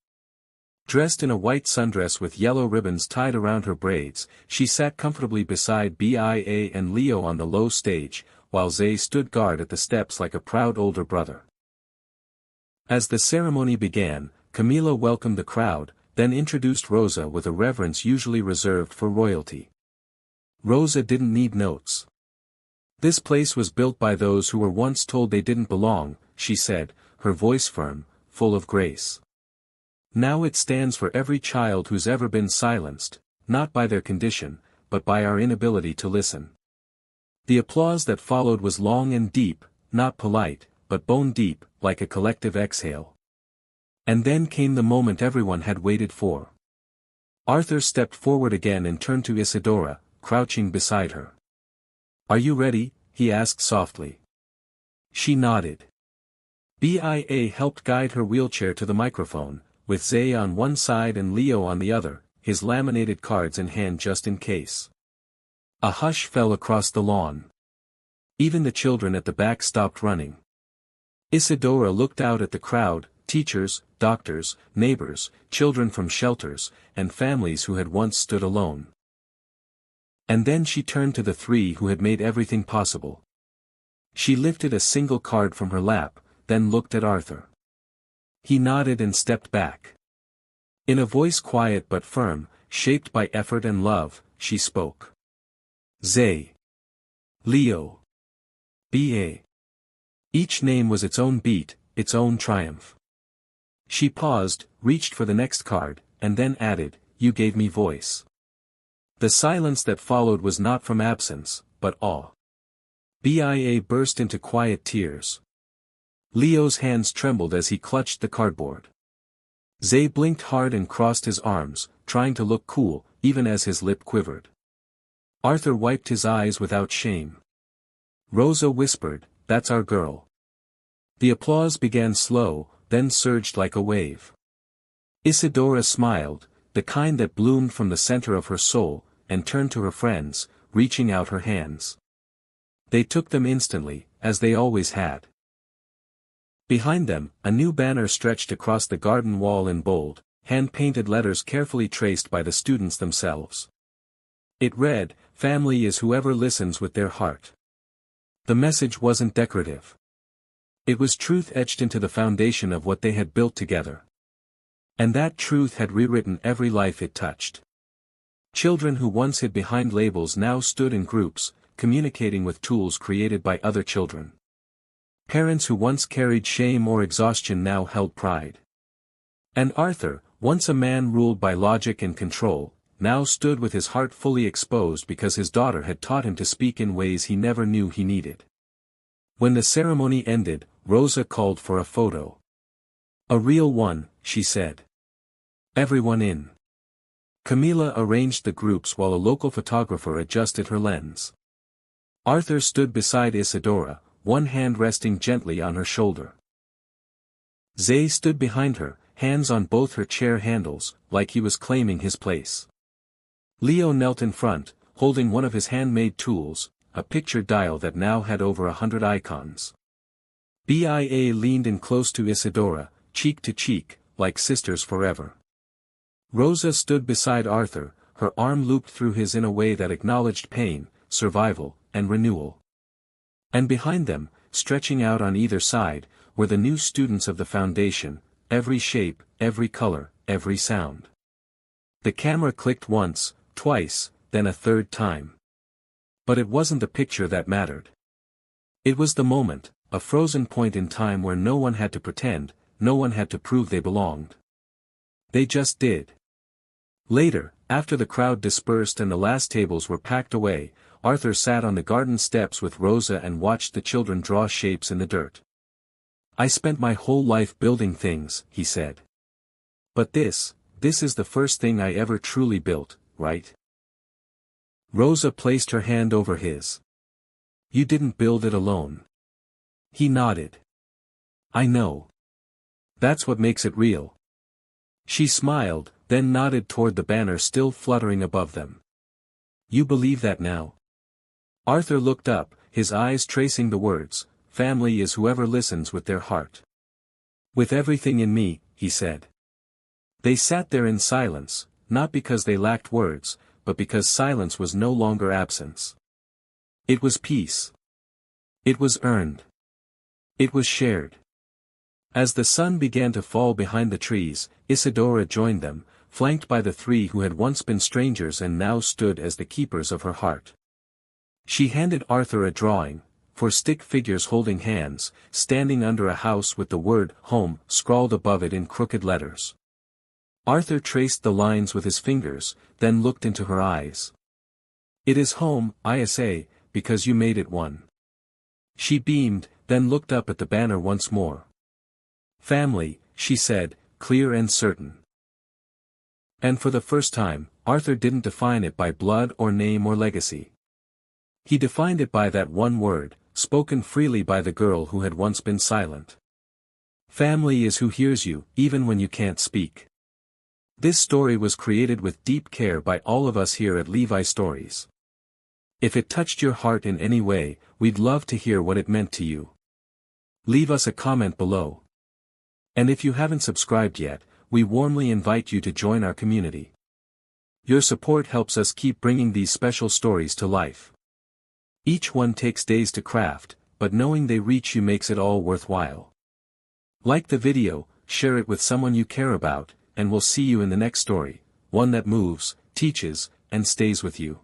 [SPEAKER 1] Dressed in a white sundress with yellow ribbons tied around her braids, she sat comfortably beside Bia and Leo on the low stage, while Zay stood guard at the steps like a proud older brother. As the ceremony began, Camila welcomed the crowd, then introduced Rosa with a reverence usually reserved for royalty. Rosa didn't need notes. "This place was built by those who were once told they didn't belong," she said, her voice firm, full of grace. "Now it stands for every child who's ever been silenced, not by their condition, but by our inability to listen." The applause that followed was long and deep, not polite, but bone deep, like a collective exhale. And then came the moment everyone had waited for. Arthur stepped forward again and turned to Isadora, crouching beside her. "Are you ready?" he asked softly. She nodded. Bia helped guide her wheelchair to the microphone, with Zay on one side and Leo on the other, his laminated cards in hand just in case. A hush fell across the lawn. Even the children at the back stopped running. Isadora looked out at the crowd: teachers, doctors, neighbors, children from shelters, and families who had once stood alone. And then she turned to the three who had made everything possible. She lifted a single card from her lap, then looked at Arthur. He nodded and stepped back. In a voice quiet but firm, shaped by effort and love, she spoke. "Zay. Leo. B.A." Each name was its own beat, its own triumph. She paused, reached for the next card, and then added, "You gave me voice." The silence that followed was not from absence, but awe. Bia burst into quiet tears. Leo's hands trembled as he clutched the cardboard. Zay blinked hard and crossed his arms, trying to look cool, even as his lip quivered. Arthur wiped his eyes without shame. Rosa whispered, "That's our girl." The applause began slow, then surged like a wave. Isadora smiled, the kind that bloomed from the center of her soul, and turned to her friends, reaching out her hands. They took them instantly, as they always had. Behind them, a new banner stretched across the garden wall in bold, hand-painted letters carefully traced by the students themselves. It read, "Family is whoever listens with their heart." The message wasn't decorative. It was truth etched into the foundation of what they had built together. And that truth had rewritten every life it touched. Children who once hid behind labels now stood in groups, communicating with tools created by other children. Parents who once carried shame or exhaustion now held pride. And Arthur, once a man ruled by logic and control, now stood with his heart fully exposed because his daughter had taught him to speak in ways he never knew he needed. When the ceremony ended, Rosa called for a photo. "A real one," she said. "Everyone in." Camila arranged the groups while a local photographer adjusted her lens. Arthur stood beside Isadora, one hand resting gently on her shoulder. Zay stood behind her, hands on both her chair handles, like he was claiming his place. Leo knelt in front, holding one of his handmade tools, a picture dial that now had over 100 icons. Bia leaned in close to Isadora, cheek to cheek, like sisters forever. Rosa stood beside Arthur, her arm looped through his in a way that acknowledged pain, survival, and renewal. And behind them, stretching out on either side, were the new students of the foundation, every shape, every color, every sound. The camera clicked once, twice, then a third time. But it wasn't the picture that mattered. It was the moment, a frozen point in time where no one had to pretend, no one had to prove they belonged. They just did. Later, after the crowd dispersed and the last tables were packed away, Arthur sat on the garden steps with Rosa and watched the children draw shapes in the dirt. "I spent my whole life building things," he said. "But this is the first thing I ever truly built, right?" Rosa placed her hand over his. "You didn't build it alone." He nodded. "I know. That's what makes it real." She smiled, then nodded toward the banner still fluttering above them. "You believe that now?" Arthur looked up, his eyes tracing the words, "Family is whoever listens with their heart." "With everything in me," he said. They sat there in silence, not because they lacked words, but because silence was no longer absence. It was peace. It was earned. It was shared. As the sun began to fall behind the trees, Isadora joined them, flanked by the three who had once been strangers and now stood as the keepers of her heart. She handed Arthur a drawing, four stick figures holding hands, standing under a house with the word "home" scrawled above it in crooked letters. Arthur traced the lines with his fingers, then looked into her eyes. "It is home, Isa, because you made it one." She beamed, then looked up at the banner once more. "Family," she said, clear and certain. And for the first time, Arthur didn't define it by blood or name or legacy. He defined it by that one word, spoken freely by the girl who had once been silent. Family is who hears you, even when you can't speak. This story was created with deep care by all of us here at Levi Stories. If it touched your heart in any way, we'd love to hear what it meant to you. Leave us a comment below. And if you haven't subscribed yet, we warmly invite you to join our community. Your support helps us keep bringing these special stories to life. Each one takes days to craft, but knowing they reach you makes it all worthwhile. Like the video, share it with someone you care about, and we'll see you in the next story, one that moves, teaches, and stays with you.